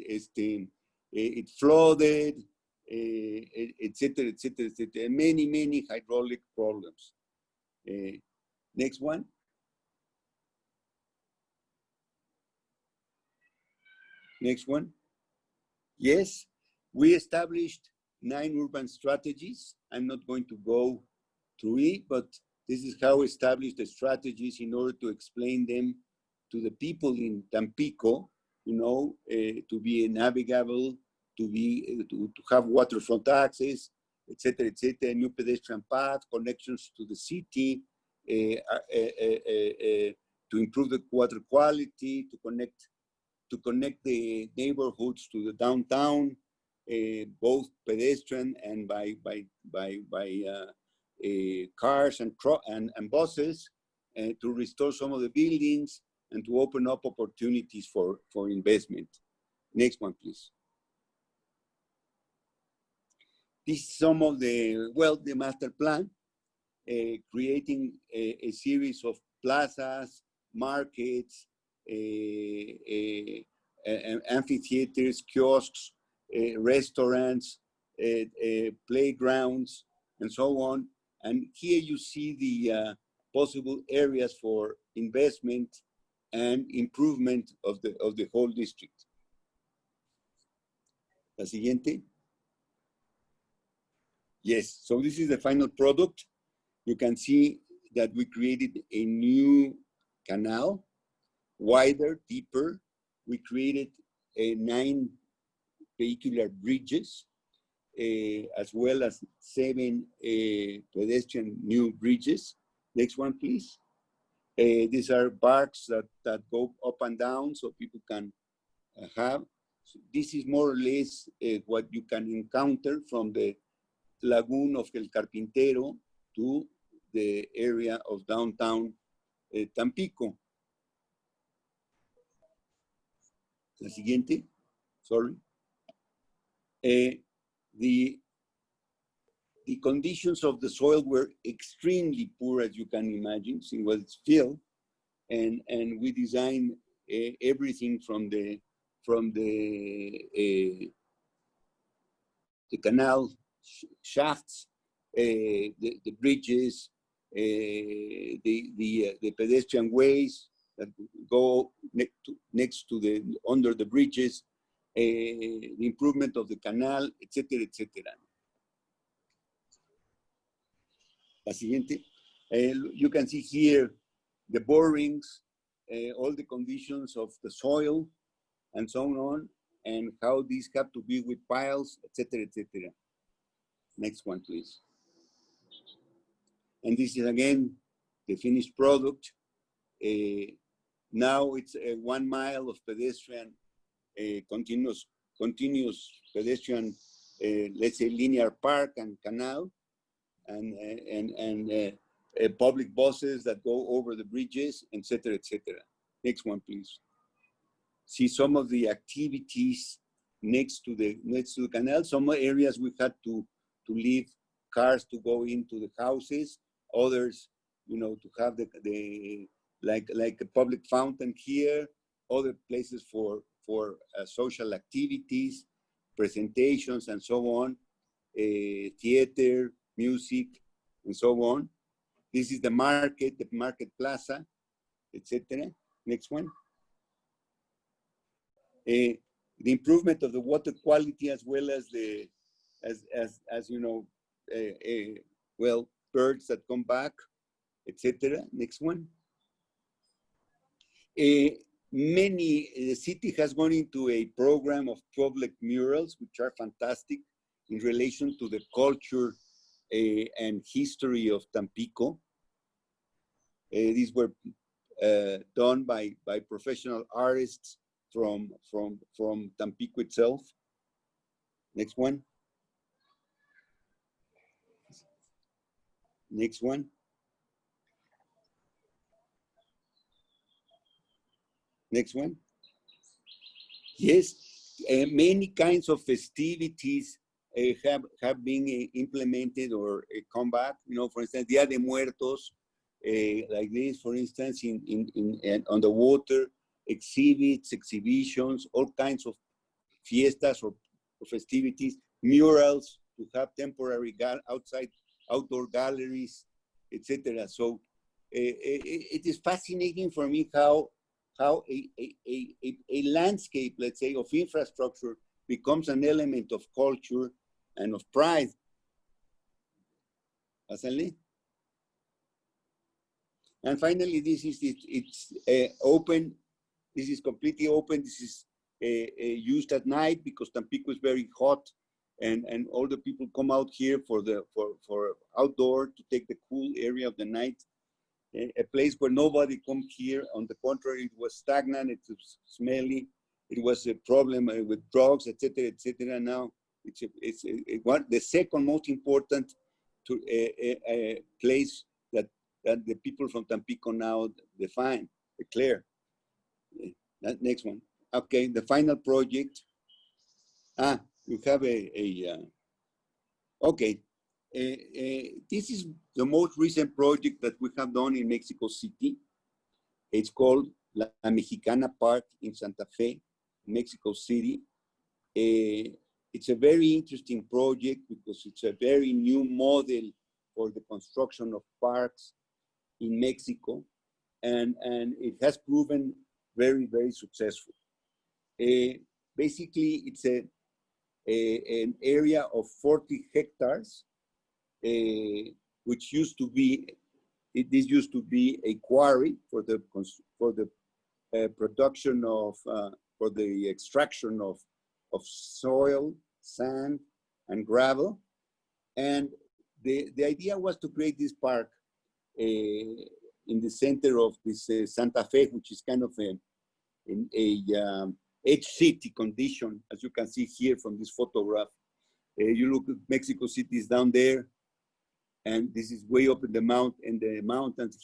It flooded. Etc., etc., etc. Many hydraulic problems. Next one. Next one. Yes, we established 9 urban strategies. I'm not going to go through it, but this is how we established the strategies in order to explain them to the people in Tampico, you know, to be navigable, to have waterfront access, etc., etc., new pedestrian path, connections to the city, to improve the water quality, to connect the neighborhoods to the downtown, both pedestrian and by cars and buses, to restore some of the buildings and to open up opportunities for investment. Next one, please. This is some of the, well, the master plan, creating a series of plazas, markets, amphitheaters, kiosks, restaurants, playgrounds, and so on. And here you see the possible areas for investment and improvement of the whole district. La siguiente. Yes, so this is the final product. You can see that we created a new canal, wider, deeper. We created 9 vehicular bridges, as well as 7 pedestrian new bridges. Next one, please. These are parks that go up and down so people can have. So this is more or less what you can encounter from the Lagoon of El Carpintero to the area of downtown Tampico. La siguiente, sorry. The conditions of the soil were extremely poor, as you can imagine. It was filled, and we designed everything from the canal shafts, the bridges, the pedestrian ways that go next to the under the bridges, the improvement of the canal, etc., etc. La siguiente. You can see here the borings, all the conditions of the soil, and so on, and how these have to be with piles, etc., etc. Next one, please. And this is again the finished product. Now it's 1 mile of pedestrian, continuous pedestrian, let's say linear park and canal, and public buses that go over the bridges, etc., etc. Next one, please. See some of the activities next to the canal. Some areas we had to leave cars to go into the houses. Others, you know, to have the like a public fountain here. Other places for social activities, presentations, and so on. Theater, music, and so on. This is the market plaza, etc. Next one. The improvement of the water quality, as well as the as you know, well, birds that come back, etc. Next one. The city has gone into a program of public murals, which are fantastic in relation to the culture and history of Tampico. These were done by professional artists from Tampico itself. Next one. Next one. Next one. Yes, many kinds of festivities have been implemented or come back. You know, for instance, Dia de Muertos, like this, for instance, on the water, exhibitions, all kinds of fiestas or festivities, murals to have temporary outdoor galleries, etc. So it is fascinating for me how a landscape, let's say, of infrastructure becomes an element of culture and of pride. Pásale. And finally, this is it's open. This is completely open. This is used at night because Tampico is very hot, and all the people come out here for outdoor to take the cool area of the night. A place where nobody comes here. On the contrary, it was stagnant. It was smelly. It was a problem with drugs, etc., etc. Now it's the second most important place that that the people from Tampico now declare. That next one. Okay, the final project. You have okay. This is the most recent project that we have done in Mexico City. It's called La Mexicana Park in Santa Fe, Mexico City. It's a very interesting project because it's a very new model for the construction of parks in Mexico, and it has proven very, very successful. Basically, it's an area of 40 hectares, which used to be, this used to be a quarry for the production of, for the extraction of soil, sand, and gravel. And the idea was to create this park in the center of this Santa Fe, which is kind of a edge city condition, as you can see here from this photograph. You look at Mexico City is down there, and this is way up in the mountains,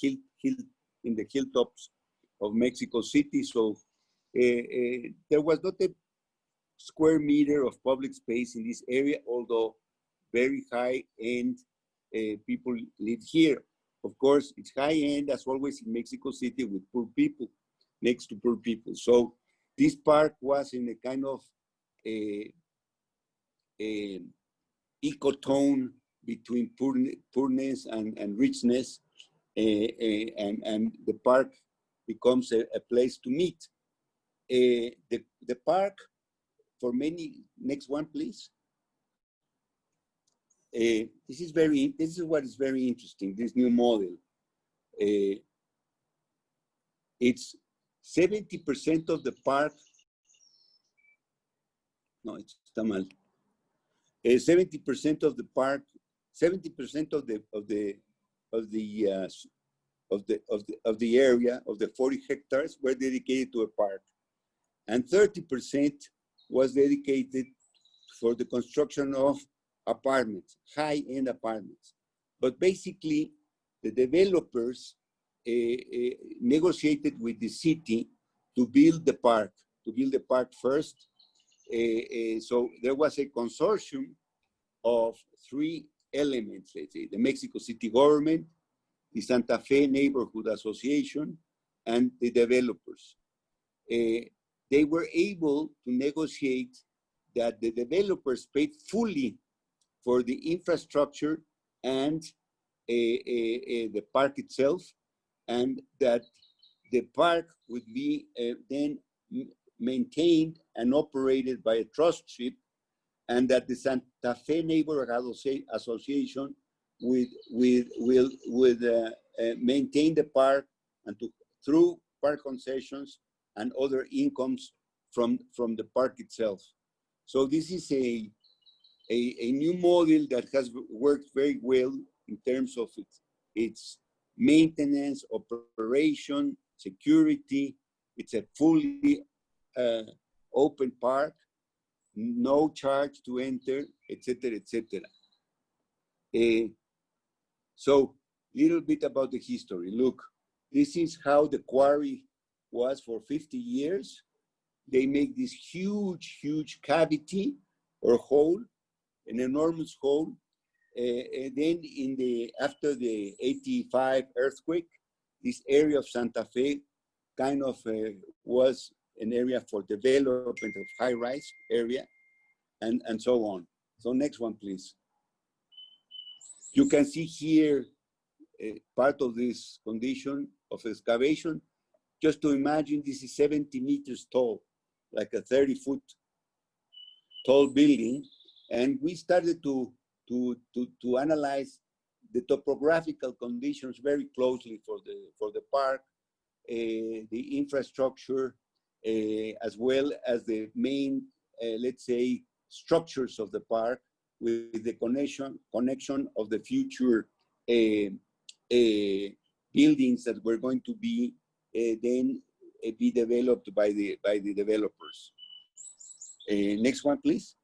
in the hilltops of Mexico City. So there was not a square meter of public space in this area, although very high-end people live here. Of course, it's high-end, as always in Mexico City, with poor people, next to poor people. So this park was in a kind of ecotone between poorness and richness, and the park becomes a place to meet. The park, for many, next one, please. This is what is very interesting, this new model. It's 70% of the park. No, it's mal. 70% of the park, 70% of the area of the 40 hectares were dedicated to a park, and 30% was dedicated for the construction of apartments, high-end apartments. But basically, the developers negotiated with the city to build the park first. So there was a consortium of three elements, let's say, the Mexico City government, the Santa Fe Neighborhood Association, and the developers. They were able to negotiate that the developers paid fully for the infrastructure and the park itself, and that the park would be then maintained and operated by a trustship, and that the Santa Fe Neighborhood Association would maintain the park and through park concessions and other incomes from the park itself. So this is a new model that has worked very well in terms of its maintenance, operation, security. It's a fully open park, no charge to enter, etc., etc. So, little bit about the history. Look, this is how the quarry was for 50 years. They make this huge, huge cavity or hole, an enormous hole. And then after the 85 earthquake, this area of Santa Fe kind of was an area for development of high-rise area, and so on. So next one, please. You can see here part of this condition of excavation. Just to imagine, this is 70 meters tall, like a 30-foot tall building. And we started to analyze the topographical conditions very closely for the park, the infrastructure, as well as the main, let's say, structures of the park with the connection of the future buildings that were going to be then be developed by the developers. Next one, please.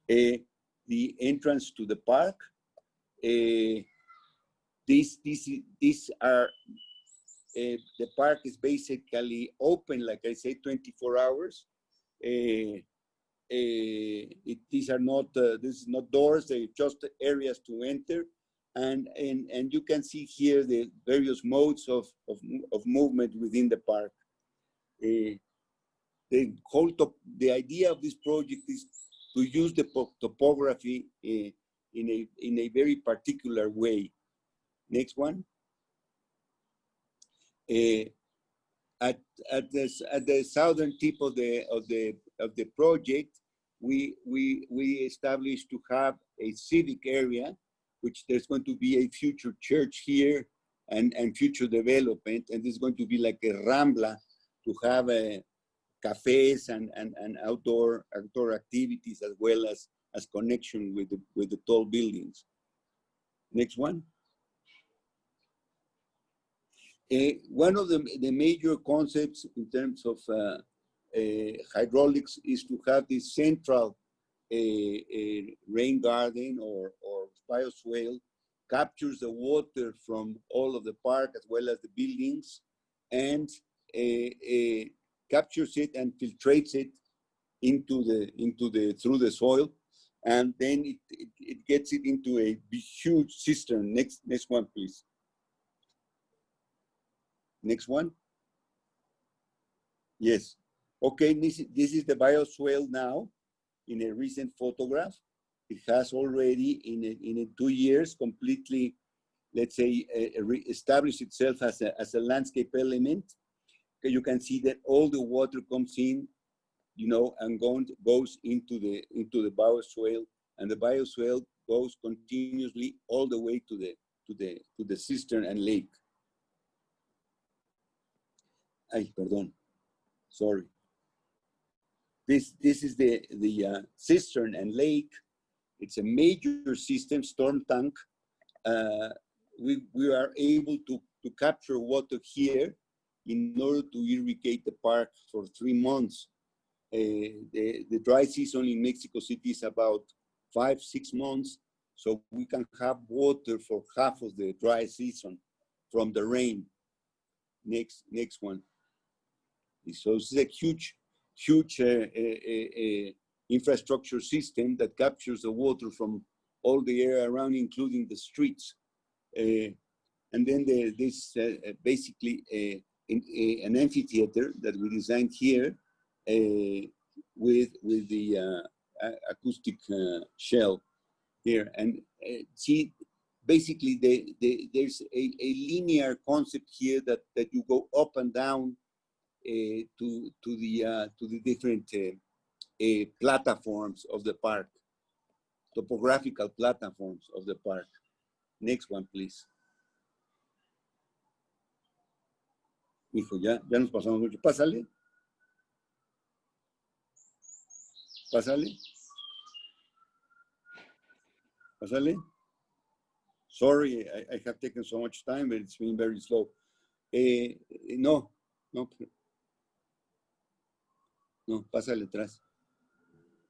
The entrance to the park. these are, the park is basically open, like I say, 24 hours. These are not, this is not doors, they're just areas to enter. And you can see here the various modes of movement within the park. The idea of this project is to use the topography in a very particular way. Next one. At the southern tip of the project, we established to have a civic area, which there's going to be a future church here and future development, and there's going to be like a rambla to have cafes and outdoor activities, as well as connection with the tall buildings. Next one. One of the major concepts in terms of hydraulics is to have this central rain garden or bioswale, captures the water from all of the park as well as the buildings, and captures it and filtrates it through the soil, and then it gets it into a huge cistern. Next one, please. Next one. Yes. Okay, this is the bioswale now in a recent photograph. It has already in 2 years completely, let's say, established itself as a landscape element. Okay, you can see that all the water comes in, you know, and goes into the bioswale, and the bioswale goes continuously all the way to the cistern and lake. Ay, perdón, sorry. This is the cistern and lake. It's a major system, storm tank. We are able to capture water here in order to irrigate the park for 3 months. The dry season in Mexico City is about 5-6 months, so we can have water for half of the dry season from the rain. Next one. So this is a huge infrastructure system that captures the water from all the area around, including the streets. And then this basically an amphitheater that we designed here with the acoustic shell here. And see, basically there's a linear concept here that you go up and down to the different platforms of the park, topographical platforms of the park. Next one, please. Hijo, ya nos pasamos mucho. Pásale. Pásale. Pásale. Sorry, I have taken so much time, but it's been very slow. No, pásale atrás.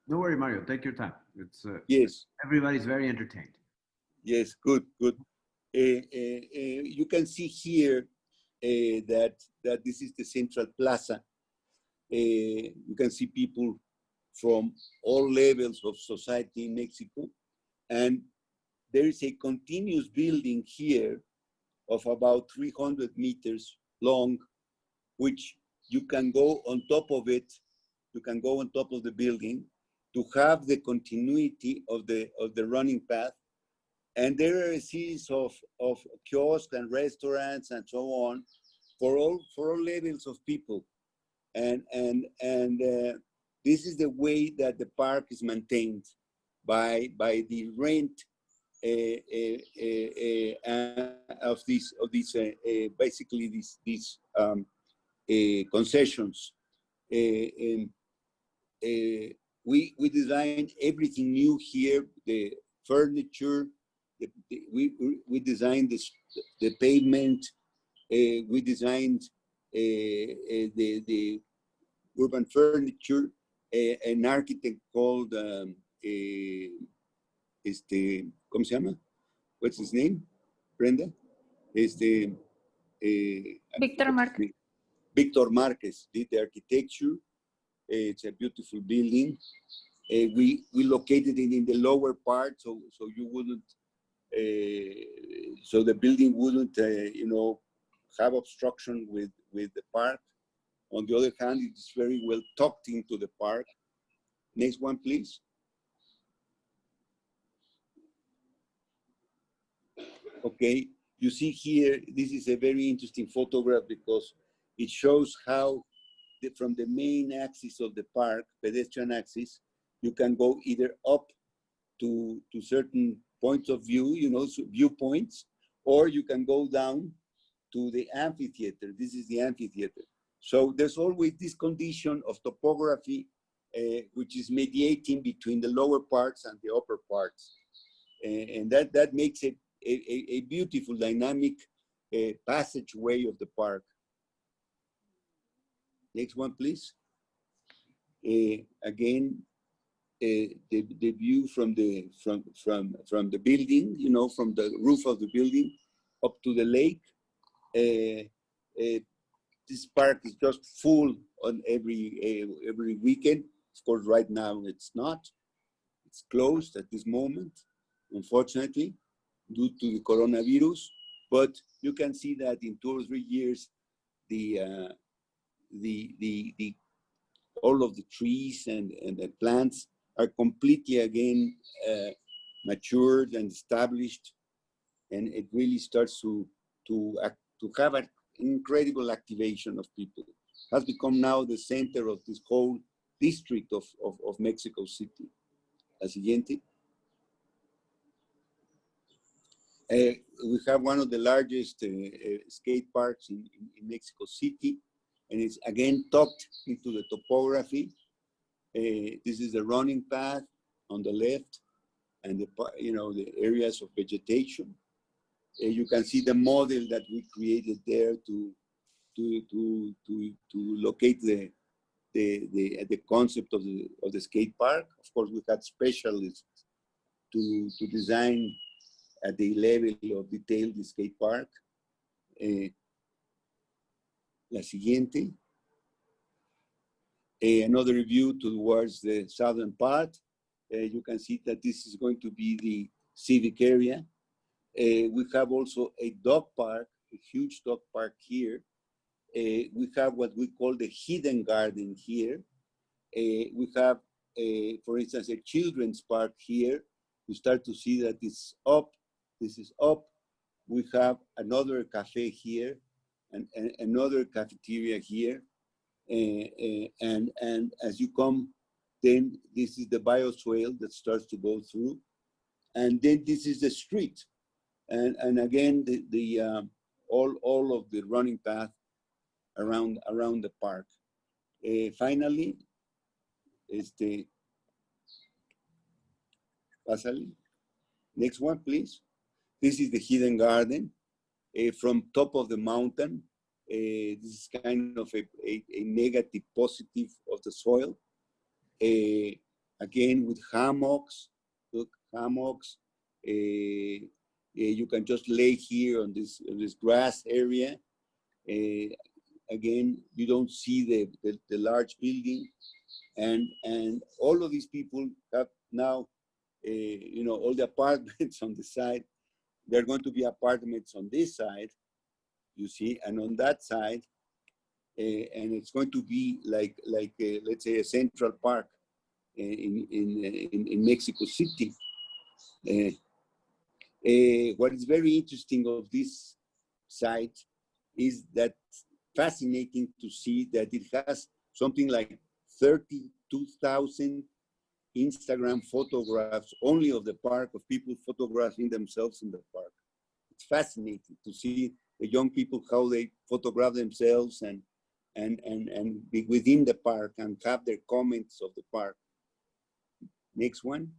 No worry, Mario. Take your time. It's yes. Everybody's very entertained. Yes, good. You can see here that this is the central plaza. You can see people from all levels of society in Mexico, and there is a continuous building here of about 300 meters long, which you can go on top of it. You can go on top of the building to have the continuity of the running path. And there are a series of kiosks and restaurants and so on for all levels of people. And this is the way that the park is maintained by the rent of these basically these concessions. We designed everything new here, the furniture, we designed the pavement, we designed the urban furniture, an architect called, ¿cómo se llama? What's his name? Brenda? Víctor Márquez. Victor Marquez did the architecture. It's a beautiful building. We located it in the lower part, so you wouldn't, so the building wouldn't, you know, have obstruction with the park. On the other hand, it's very well tucked into the park. Next one, please. Okay, you see here, this is a very interesting photograph because it shows how from the main axis of the park, pedestrian axis, you can go either up to certain points of view, you know, so viewpoints, or you can go down to the amphitheater. This is the amphitheater. So there's always this condition of topography, which is mediating between the lower parts and the upper parts. And that makes it a beautiful dynamic passageway of the park. Next one, please. Again, the view from the building, you know, from the roof of the building up to the lake. This park is just full on every weekend. Of course, right now it's not. It's closed at this moment, unfortunately, due to the coronavirus. But you can see that in 2 or 3 years, all of the trees and the plants are completely again matured and established, and it really starts to have an incredible activation of people. It has become now the center of this whole district of Mexico City. La siguiente. We have one of the largest skate parks in Mexico City, and it's again tucked into the topography. This is the running path on the left, and the areas of vegetation. You can see the model that we created there to locate the concept of the skate park. Of course, we had specialists to design at the level of detail the skate park. La siguiente. Another view towards the southern part. You can see that this is going to be the civic area. We have also a dog park, a huge dog park here. We have what we call the hidden garden here. We have, for instance, a children's park here. You start to see that it's up. This is up. We have another cafe here and another cafeteria here. And as you come, then this is the bioswale that starts to go through. And then this is the street. And again, all of the running path around the park. Finally, pásale. Next one, please. This is the hidden garden from top of the mountain. This is kind of a negative positive of the soil. Again, with hammocks. Look, hammocks. You can just lay here on this grass area. Again, you don't see the large building, and all of these people have now, all the apartments on the side. There are going to be apartments on this side, you see, and on that side, and it's going to be like let's say a Central Park in Mexico City. What is very interesting of this site is that fascinating to see that it has something like 32,000 Instagram photographs only of the park, of people photographing themselves in the park. It's fascinating to see the young people, how they photograph themselves and be within the park and have their comments of the park. Next one.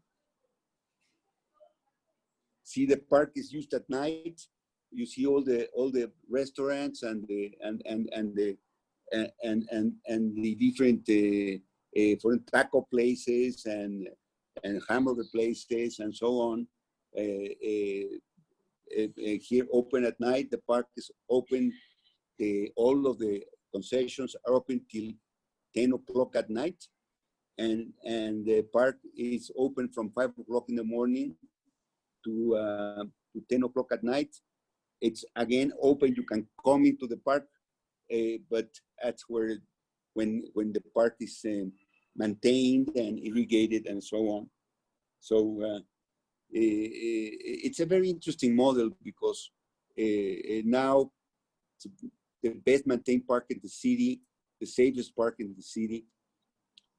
See, the park is used at night. You see all the restaurants and the different for taco places and hamburger places and so on. here open at night. The park is open. All of the concessions are open till 10 o'clock at night. And the park is open from 5 o'clock in the morning to 10 o'clock at night. It's again open. You can come into the park, but that's where when the park is maintained and irrigated and so on. So it's a very interesting model because now it's the best maintained park in the city, the safest park in the city,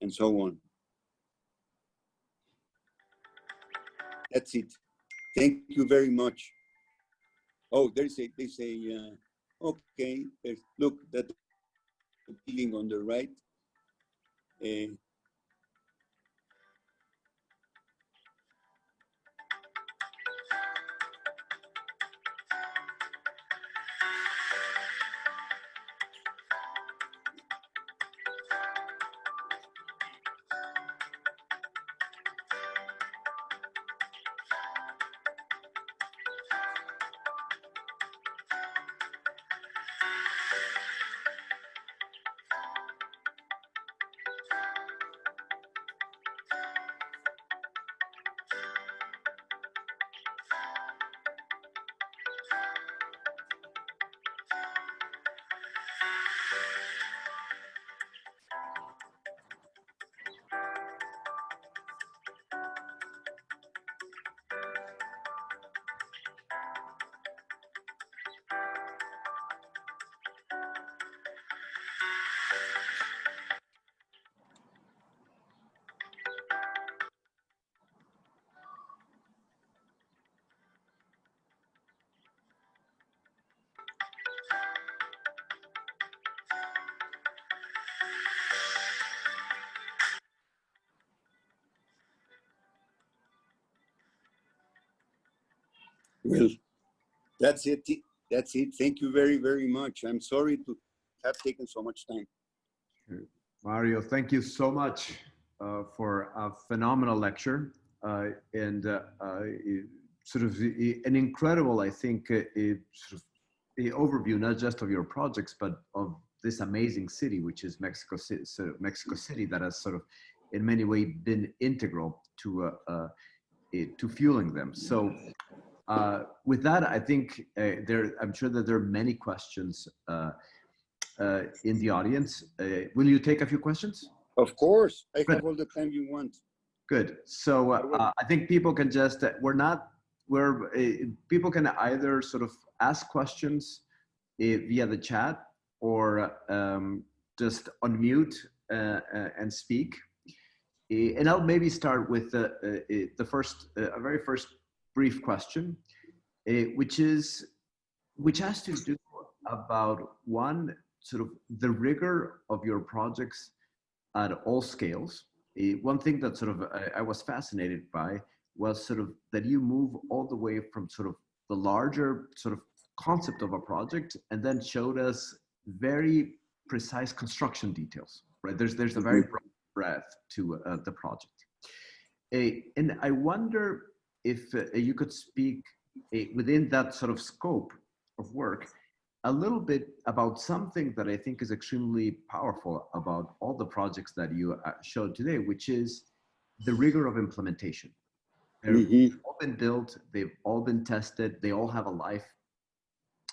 and so on. That's it. Thank you very much. Oh, there's a okay. Look, that building on the right. Well, that's it. That's it. Thank you very, very much. I'm sorry to have taken so much time. Mario, thank you so much for a phenomenal lecture and sort of an incredible, I think, sort of the overview, not just of your projects, but of this amazing city, which is Mexico City. So Mexico City that has sort of in many ways been integral to fueling them. So with that, I think I'm sure that there are many questions in the audience. Will you take a few questions? Of course, I have all the time you want. Good. So I think people can just, people can either sort of ask questions via the chat or just unmute and speak. And I'll maybe start with the first, a very first brief question, which has to do about one, sort of the rigor of your projects at all scales. One thing that sort of I was fascinated by was sort of that you move all the way from sort of the larger sort of concept of a project and then showed us very precise construction details, right? There's a very broad breadth to the project. And I wonder if you could speak within that sort of scope of work a little bit about something that I think is extremely powerful about all the projects that you showed today, which is the rigor of implementation. They've all been built, they've all been tested, they all have a life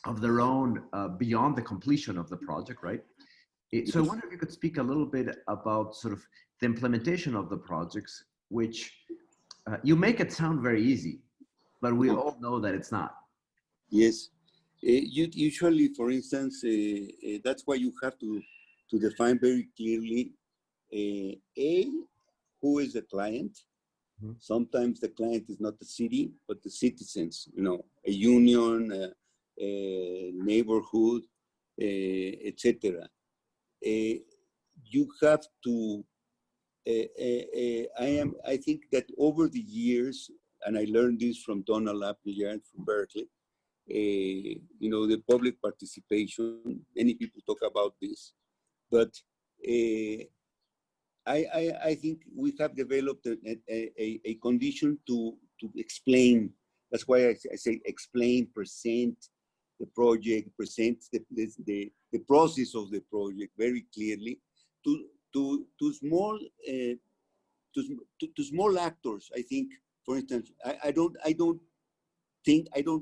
of their own beyond the completion of the project, right? So I wonder if you could speak a little bit about sort of the implementation of the projects, which you make it sound very easy, but we all know that it's not. Yes. Usually, for instance, that's why you have to define very clearly, who is the client? Sometimes the client is not the city, but the citizens, you know, a union, a neighborhood, etc. You have to, I think that over the years, and I learned this from Donald Appleyard from Berkeley, you know, the public participation, many people talk about this, but I think we have developed a condition to explain That's why I say explain, present the project, present the process of the project very clearly to small to small actors. I think, for instance, I don't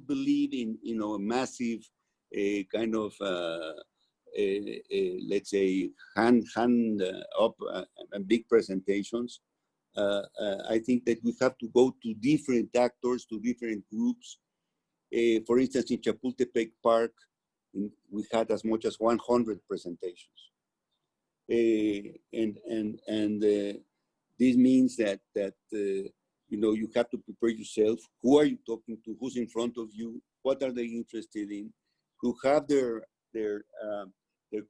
believe in a massive kind of let's say hand up and big presentations. I think that we have to go to different actors, to different groups. For instance, in Chapultepec Park, we had as much as 100 presentations. This means that you have to prepare yourself. Who are you talking to? Who's in front of you? What are they interested in? Who have their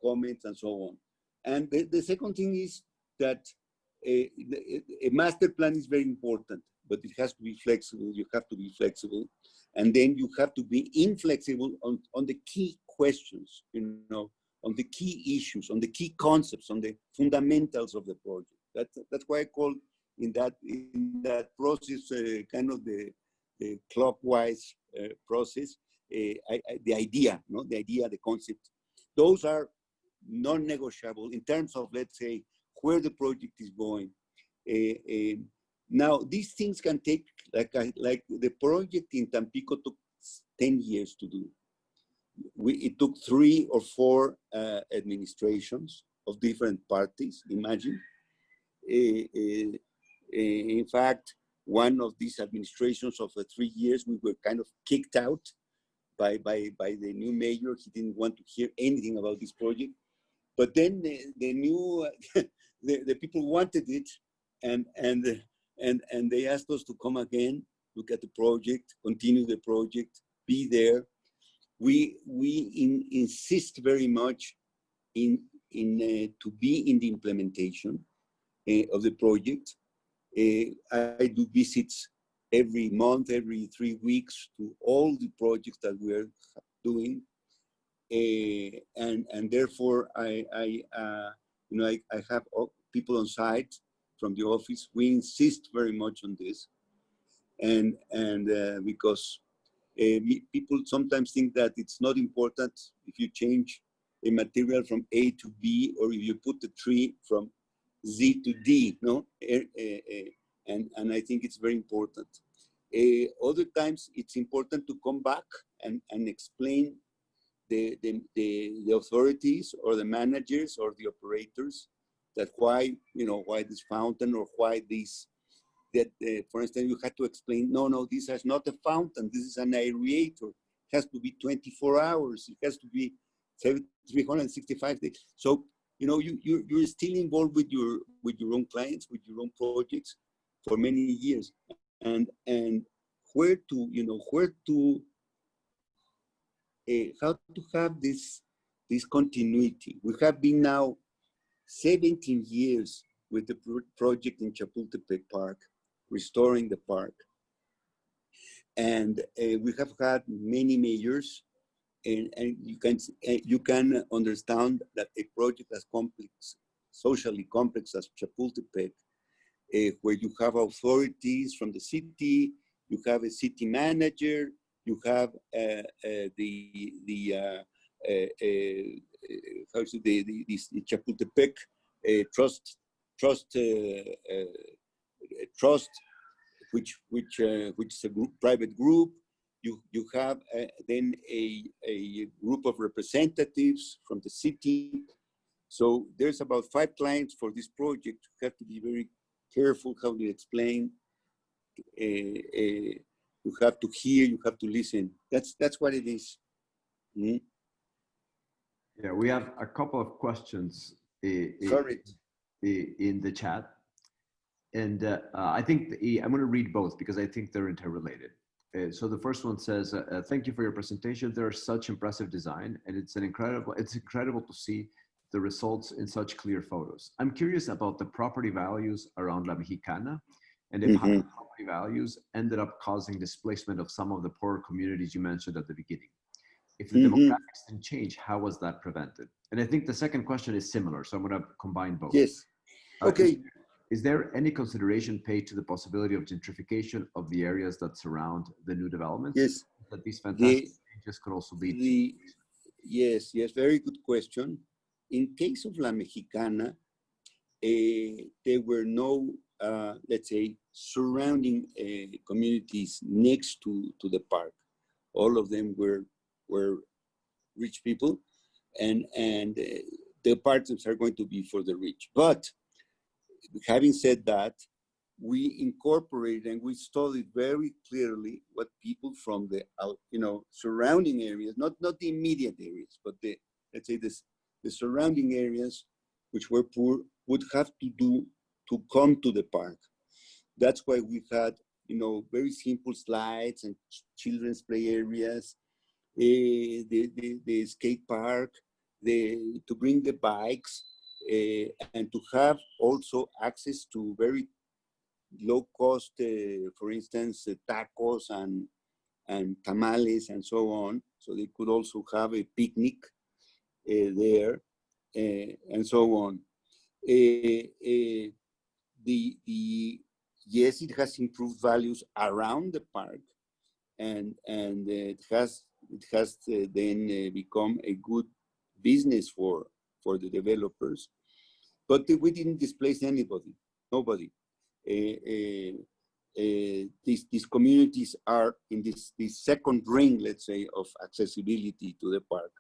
comments and so on. And the second thing is that a master plan is very important, but it has to be flexible. You have to be flexible, and then you have to be inflexible on the key questions, on the key issues, on the key concepts, on the fundamentals of the project. That's why I call in that process kind of the clockwise process. The idea, the concept. Those are non-negotiable in terms of, let's say, where the project is going. Now, these things can take, like the project in Tampico took 10 years to do. It took 3 or 4 administrations of different parties, imagine. In fact, one of these administrations of 3 years, we were kind of kicked out by the new mayor. He didn't want to hear anything about this project. But then the new, the people wanted it, and they asked us to come again, look at the project, continue the project, be there. We insist very much to be in the implementation of the project. I do visits every month, every 3 weeks to all the projects that we're doing, and therefore I have people on site from the office. We insist very much on this, and because people sometimes think that it's not important if you change a material from A to B, or if you put the tree from Z to D, no? And I think it's very important. Other times it's important to come back and explain the authorities or the managers or the operators that why this fountain, or why this, for instance, you had to explain, no, this is not a fountain, this is an aerator. It has to be 24 hours. It has to be 365 days. So, you're still involved with your own clients, with your own projects for many years, and how to have this continuity. We have been now 17 years with the project in Chapultepec Park, restoring the park, and we have had many mayors. And you can understand that a project as complex, socially complex as Chapultepec, where you have authorities from the city, you have a city manager, you have the Chapultepec trust, which is a private group. You have then a group of representatives from the city. So there's about 5 clients for this project. You have to be very careful how you explain. You have to hear, you have to listen. That's what it is. Mm-hmm. Yeah, we have a couple of questions in the chat. And I think I'm going to read both because I think they're interrelated. So the first one says, thank you for your presentation. There's such impressive design, and it's incredible to see the results in such clear photos. I'm curious about the property values around La Mexicana, and if higher property values ended up causing displacement of some of the poorer communities you mentioned at the beginning. If the demographics didn't change, how was that prevented? And I think the second question is similar, so I'm going to combine both. Yes. Okay. is there any consideration paid to the possibility of gentrification of the areas that surround the new developments? Yes. That these fantastic changes could also lead to. Yes, very good question. In case of La Mexicana, there were no, let's say, surrounding communities next to the park. All of them were rich people, and the apartments are going to be for the rich. But having said that, we incorporated and we studied very clearly what people from the surrounding areas, not the immediate areas, but let's say the surrounding areas, which were poor, would have to do to come to the park. That's why we had very simple slides and children's play areas, the skate park, to bring the bikes, and to have also access to very low cost, for instance, tacos and tamales and so on. So they could also have a picnic there, and so on. Yes, it has improved values around the park, and it has then become a good business for the developers. But we didn't displace anybody, nobody. These communities are in this second ring, let's say, of accessibility to the park.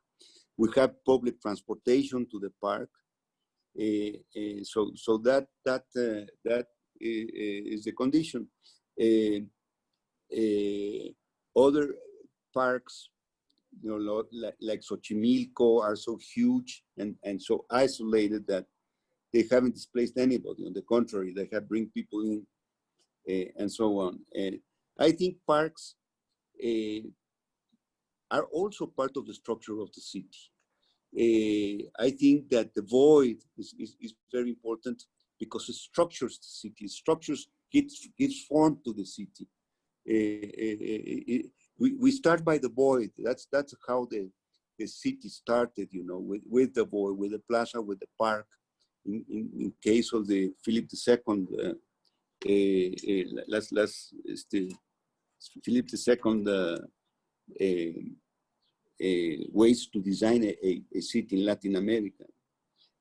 We have public transportation to the park, so that is the condition. Other parks, like Xochimilco, are so huge and so isolated that they haven't displaced anybody. On the contrary, they have bring people in, and so on. I think parks are also part of the structure of the city. I think that the void is very important because it structures the city. Gives form to the city. We start by the void. That's how the city started, with the void, with the plaza, with the park. In case of the Philip II, Philip II ways to design a city in Latin America,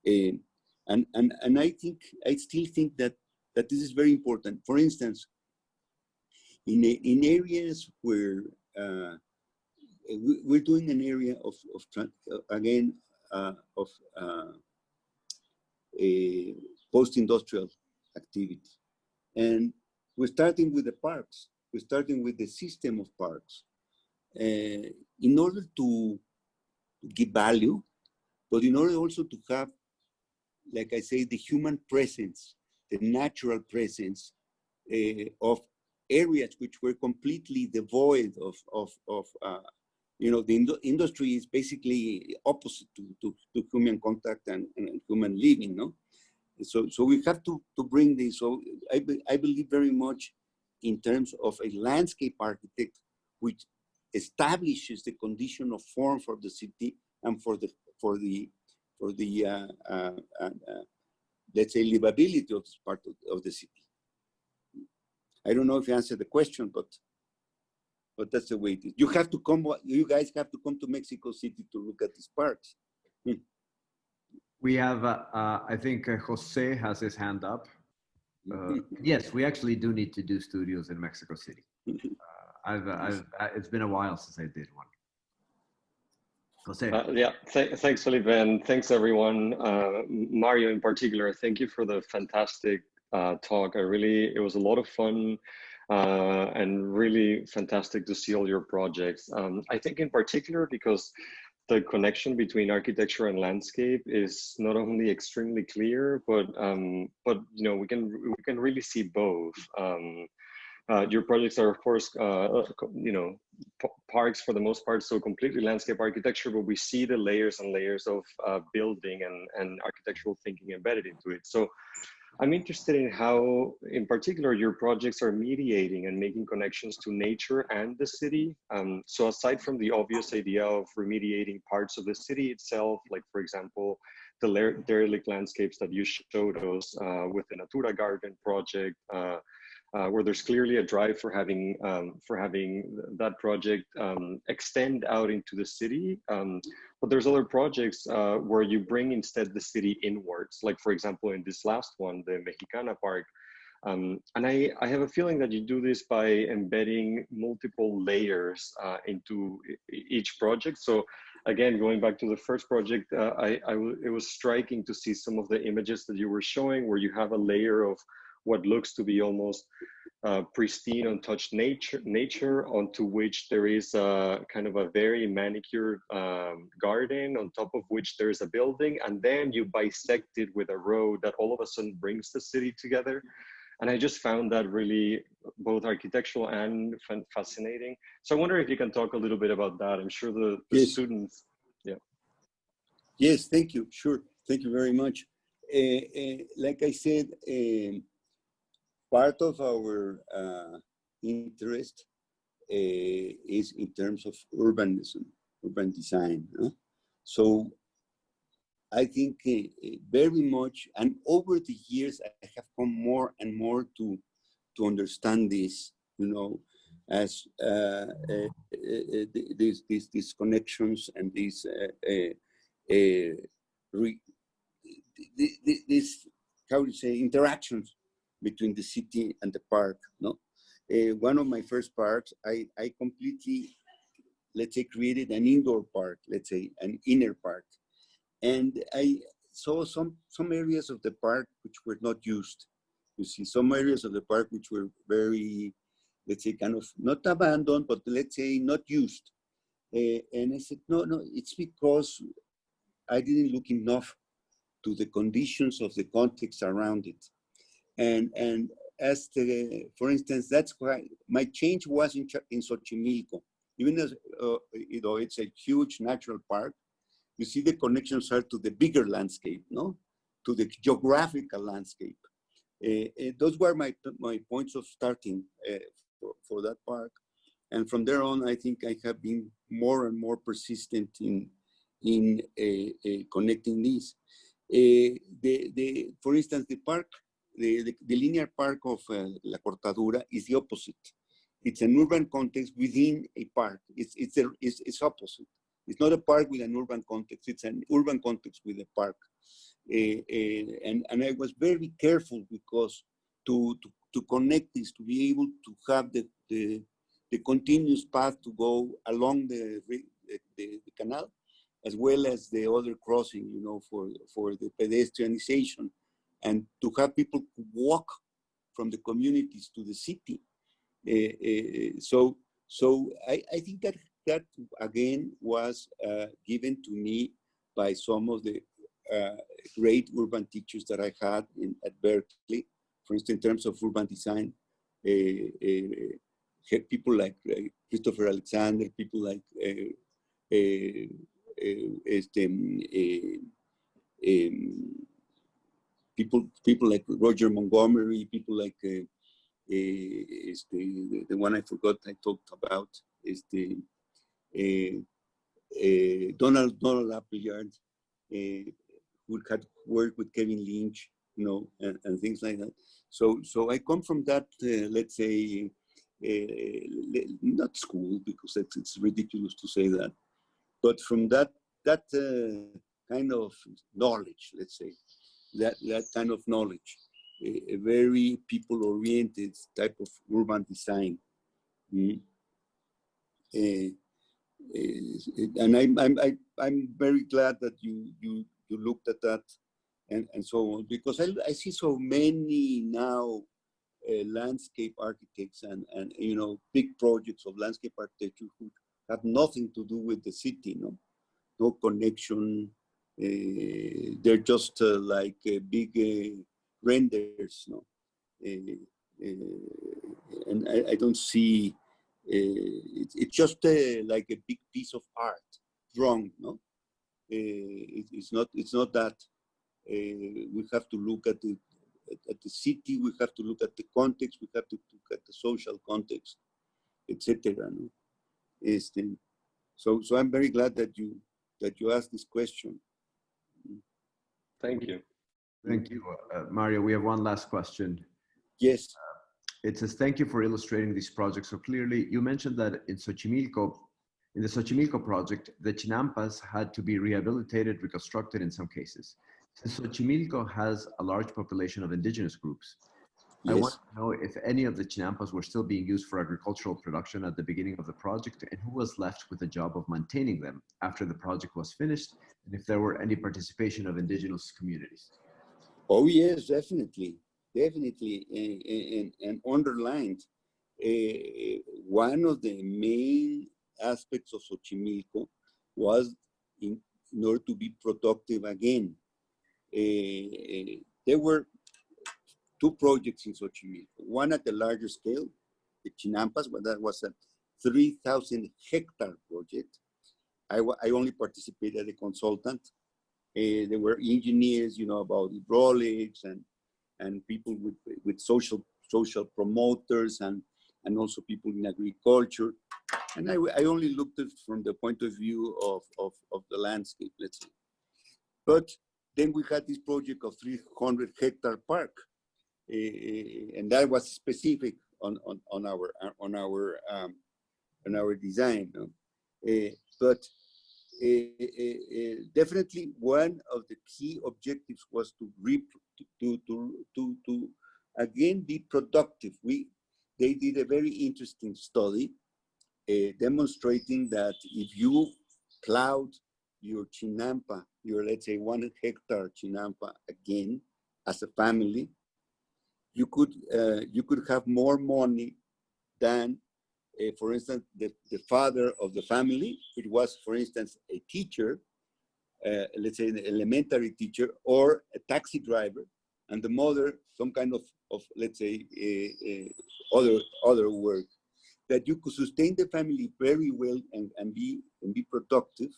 and I still think that this is very important. For instance, in areas where we're doing an area of a post-industrial activity, and we're starting with the parks. We're starting with the system of parks in order to give value, but in order also to have, like I say, the human presence, the natural presence of areas which were completely devoid of the industry is basically opposite to human contact and human living, no? So we have to bring this. So I believe very much in terms of a landscape architect, which establishes the condition of form for the city and for the let's say livability of this part of the city. I don't know if you answered the question, but that's the way it is. You guys have to come to Mexico City to look at these parks. We have, I think Jose has his hand up. Yes, we actually do need to do studios in Mexico City. It's been a while since I did one. Jose. Yeah, thanks, Felipe, and thanks everyone. Mario in particular, thank you for the fantastic talk. It was a lot of fun and really fantastic to see all your projects. I think in particular because the connection between architecture and landscape is not only extremely clear, but we can really see both. Your projects are, of course, parks for the most part, so completely landscape architecture, but we see the layers and layers of building and architectural thinking embedded into it. So I'm interested in how, in particular, your projects are mediating and making connections to nature and the city. So aside from the obvious idea of remediating parts of the city itself, like, for example, the derelict landscapes that you showed us with the Natura Garden project, where there's clearly a drive for having that project extend out into the city. But there's other projects where you bring instead the city inwards, like for example, in this last one, the Mexicana Park. And I have a feeling that you do this by embedding multiple layers into each project. So again, going back to the first project, it was striking to see some of the images that you were showing where you have a layer of what looks to be almost pristine, untouched nature, onto which there is a kind of a very manicured garden, on top of which there is a building, and then you bisect it with a road that all of a sudden brings the city together. And I just found that really both architectural and fascinating. So I wonder if you can talk a little bit about that. I'm sure the Yes. students, yeah. Yes, thank you. Sure. Thank you very much. Like I said, part of our interest is in terms of urbanism, urban design. So I think very much, and over the years, I have come more and more to understand this, you know, as these connections and these how do you say, interactions between the city and the park. No, one of my first parks, I completely, let's say, created an indoor park, let's say, an inner park. And I saw some areas of the park which were not used. You see, some areas of the park which were very, let's say, kind of not abandoned, but let's say not used. And I said, no, it's because I didn't look enough to the conditions of the context around it. And as for instance, that's why my change was in Xochimilco. Even as, you know, it's a huge natural park, you see the connections are to the bigger landscape, no? To the geographical landscape. Those were my points of starting for that park. And from there on, I think I have been more and more persistent in connecting these. For instance, the park, the linear park of La Cortadura is the opposite. It's an urban context within a park. It's opposite. It's not a park with an urban context. It's an urban context with a park. And I was very careful because to connect this, to be able to have the continuous path to go along the canal, as well as the other crossing, you know, for the pedestrianization, and to have people walk from the communities to the city. So I think that again was given to me by some of the great urban teachers that I had at Berkeley. For instance, in terms of urban design, people like Christopher Alexander, people like people like Roger Montgomery, people like the one I forgot I talked about is the Donald Appleyard, who had worked with Kevin Lynch, you know, and things like that. So I come from that, let's say, not school, because it's ridiculous to say that, but from that kind of knowledge, let's say, that kind of knowledge, a very people-oriented type of urban design. And I'm very glad that you looked at that and so on, because I see so many now landscape architects and you know, big projects of landscape architecture who have nothing to do with the city, no connection. They're just like big renders, and I don't see. It's just like a big piece of art, drawn, no? It's not that. We have to look at the city. We have to look at the context. We have to look at the social context, etc. No? So I'm very glad that you asked this question. Thank you. Thank you. Mario, we have one last question. Yes. It says, thank you for illustrating these projects so clearly. You mentioned that in the Xochimilco project, the Chinampas had to be rehabilitated, reconstructed in some cases. Since Xochimilco has a large population of indigenous groups, I want Yes. to know if any of the Chinampas were still being used for agricultural production at the beginning of the project, and who was left with the job of maintaining them after the project was finished, and if there were any participation of indigenous communities. Oh, yes, definitely. Definitely. And underlined. One of the main aspects of Xochimilco was in order to be productive again. There were two projects in Xochimilco. One at the larger scale, the Chinampas, but that was a 3,000 hectare project. I only participated as a consultant. There were engineers, about hydraulics and people with social promoters and also people in agriculture. And I only looked at it from the point of view of the landscape, let's say. But then we had this project of 300 hectare park. And that was specific on our design. But definitely one of the key objectives was to again be productive. They did a very interesting study demonstrating that if you plowed your Chinampa, let's say 1 hectare Chinampa again as a family, you could have more money than, for instance, the father of the family, which was, for instance, a teacher, let's say an elementary teacher, or a taxi driver, and the mother, some kind of let's say, other work, that you could sustain the family very well and be productive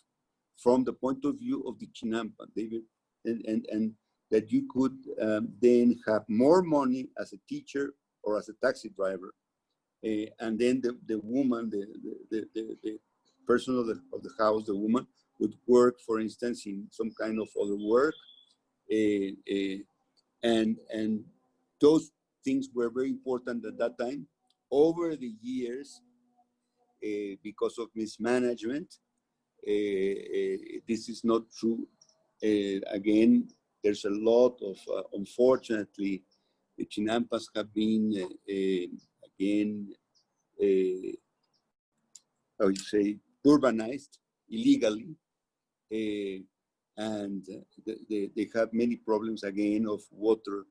from the point of view of the Chinampa, David, and that you could then have more money as a teacher or as a taxi driver. And then the woman, the person of the house, the woman, would work, for instance, in some kind of other work. And those things were very important at that time. Over the years, because of mismanagement, this is not true. Again, there's a lot of, unfortunately, the Chinampas have been, again, how you say, urbanized illegally. And they have many problems, again, of water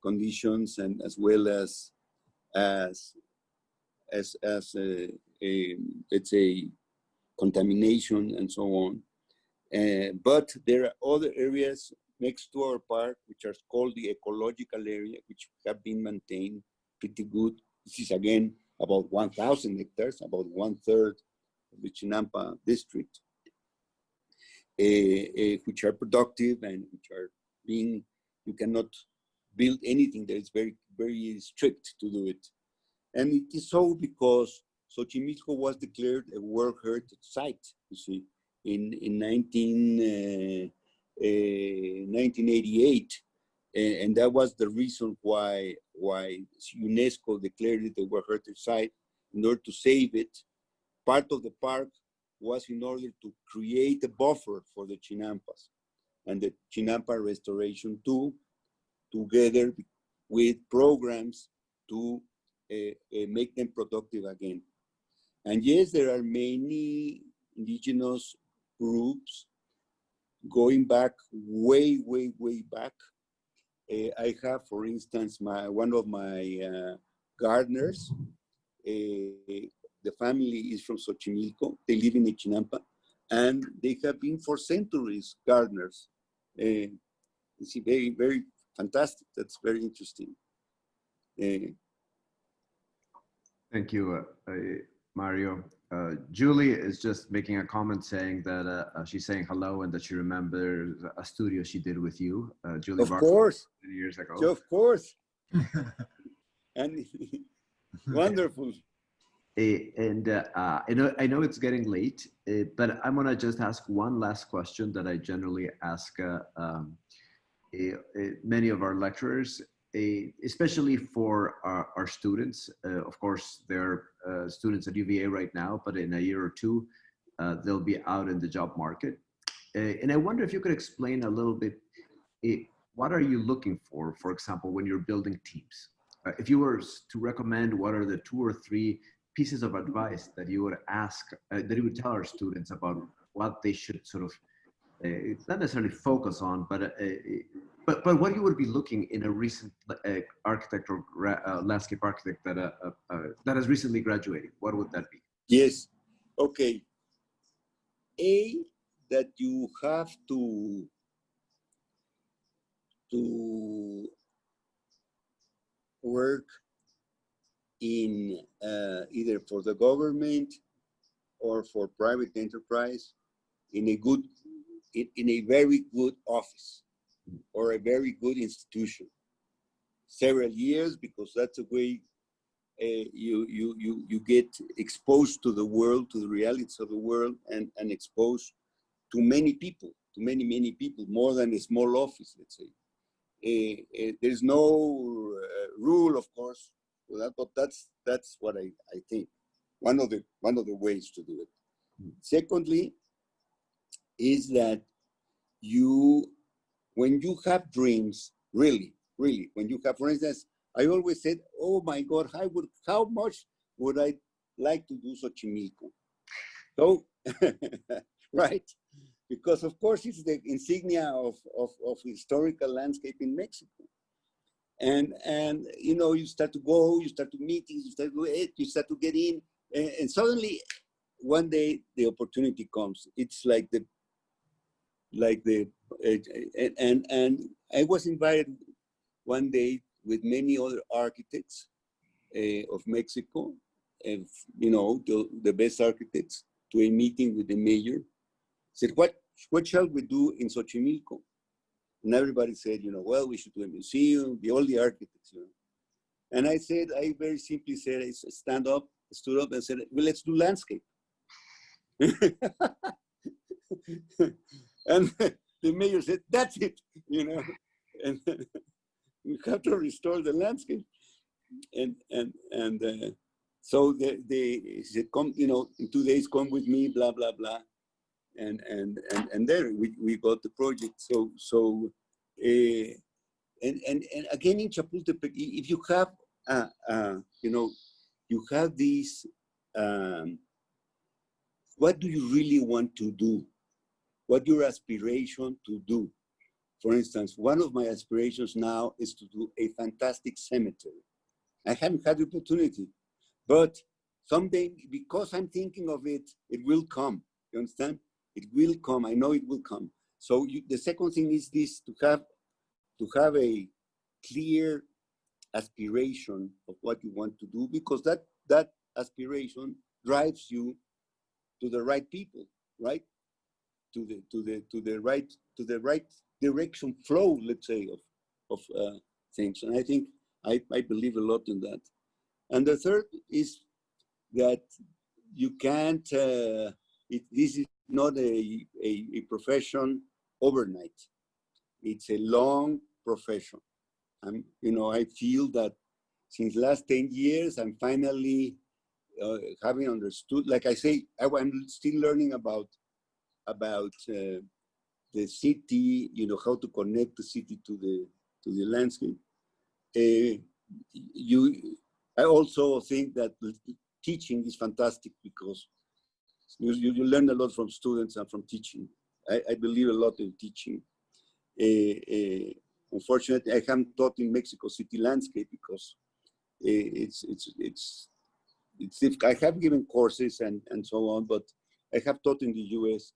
conditions, and as well as let's say, contamination and so on. But there are other areas next to our park, which are called the Ecological Area, which have been maintained pretty good. This is, again, about 1,000 hectares, about 1/3 of the Chinampa district, which are productive and which are being, you cannot build anything that is very, very strict to do it. And it is so because Xochimilco was declared a World Heritage Site, you see, in 1988. And that was the reason why UNESCO declared it a World Heritage Site, in order to save it. Part of the park was in order to create a buffer for the Chinampas and the Chinampa restoration too, together with programs to make them productive again. And yes, there are many indigenous groups going back way, way, way back. I have, for instance, one of my gardeners. The family is from Xochimilco. They live in Chinampa, and they have been for centuries gardeners. It's very, very fantastic. That's very interesting. Thank you, Mario. Julie is just making a comment saying that she's saying hello and that she remembers a studio she did with you, Julie. Of course. Many years ago. Of course. And wonderful. And I know it's getting late, but I'm gonna just ask one last question that I generally ask many of our lecturers, especially for our students. Of course, they're students at UVA right now, but in a year or two, they'll be out in the job market. And I wonder if you could explain a little bit, what are you looking for example, when you're building teams? If you were to recommend, what are the 2 or 3 pieces of advice that you would ask, that you would tell our students about what they should sort of, not necessarily focus on, but what you would be looking in a recent architect or landscape architect that has recently graduated? What would that be? Yes. Okay. That you have to work in either for the government or for private enterprise in a very good office or a very good institution. Several years, because that's the way you get exposed to the world, to the realities of the world, and exposed to many people, to many people, more than a small office, let's say. There's no rule, of course, for that, but that's what I think. One of the ways to do it. Secondly, is that when you have dreams, really, when you have, for instance, I always said, oh my God, how much would I like to do Xochimilco? So, right? Because of course it's the insignia of historical landscape in Mexico. And you know, you start to go, you start to meetings, you start to get in, and suddenly one day the opportunity comes. It's like and I was invited one day with many other architects of Mexico, and you know, the best architects, to a meeting with the mayor. Said, what shall we do in Xochimilco? And everybody said, you know, well, we should do a museum, all the architects, you know. And I said, I very simply said, I stood up and said, well, let's do landscape. And the mayor said, that's it, you know. And we have to restore the landscape. And so they said, come, you know, in 2 days, come with me, blah, blah, blah. And there we got the project. So and again in Chapultepec, if you have you know, you have these, what do you really want to do? What your aspiration to do? For instance, one of my aspirations now is to do a fantastic cemetery. I haven't had the opportunity, but someday, because I'm thinking of it, it will come. You understand? It will come. I know it will come. So the second thing is this: to have a clear aspiration of what you want to do, because that aspiration drives you to the right people, right? To the right direction flow, let's say, of things. And I think I believe a lot in that. And the third is that you can't. This is not a profession overnight. It's a long profession. You know, I feel that since last 10 years, I'm finally having understood. Like I say, I'm still learning about the city. You know, how to connect the city to the landscape. I also think that teaching is fantastic, because you learn a lot from students and from teaching. I believe a lot in teaching. Unfortunately, I haven't taught in Mexico City landscape because it's difficult. I have given courses and so on, but I have taught in the US.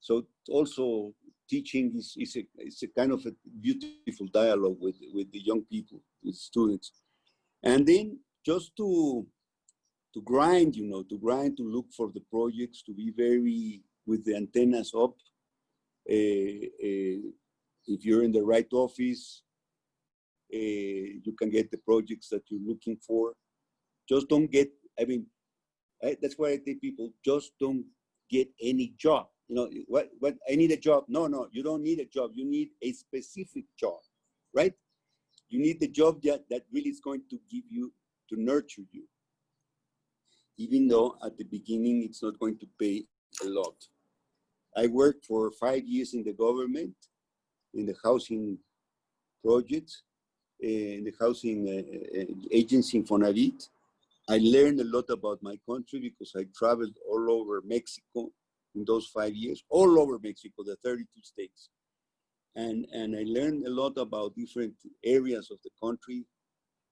So also teaching is a kind of a beautiful dialogue with the young people, with students. And then just to grind, you know, to look for the projects, to be very with the antennas up. If you're in the right office, you can get the projects that you're looking for. Just don't get, I mean, that's why I tell people, just don't get any job. You know, what I need a job. No, you don't need a job. You need a specific job, right? You need the job that really is going to give you, to nurture you. Even though at the beginning, it's not going to pay a lot. I worked for 5 years in the government, in the housing projects, in the housing agency in Fonavit. I learned a lot about my country because I traveled all over Mexico in those 5 years, all over Mexico, the 32 states. And I learned a lot about different areas of the country,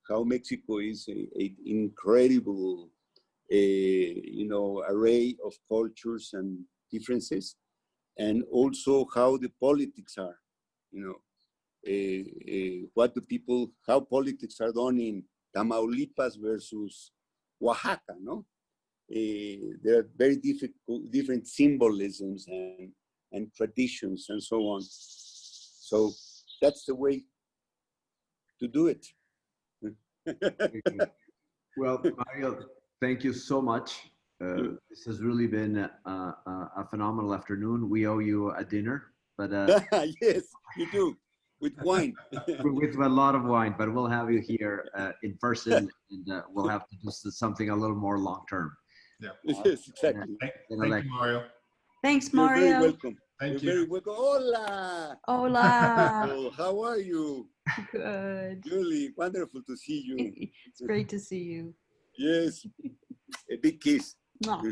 how Mexico is an incredible, you know, array of cultures and differences, and also how the politics are, you know, what the people, how politics are done in Tamaulipas versus Oaxaca, no? There are very different symbolisms and traditions and so on. So that's the way to do it. Well, Mario, thank you so much. This has really been a phenomenal afternoon. We owe you a dinner, but yes, you do, with wine. with a lot of wine, but we'll have you here in person, and we'll have to do something a little more long term. Yeah. Yes, exactly. Thank you, Mario. Thanks, You're Mario. very welcome. Thank You're you. very welcome. Hola. Hola. Oh, how are you? Good. Julie, wonderful to see you. It's great to see you. Yes, a big kiss. No.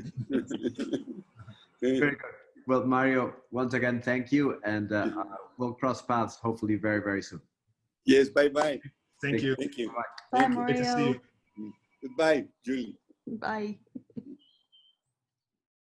Very good. Well, Mario, once again, thank you, and we'll cross paths hopefully very, very soon. Yes, bye-bye. Thank you. Thank you. Bye, Thank you. Good to see Mario. you. Goodbye, Julie. Bye.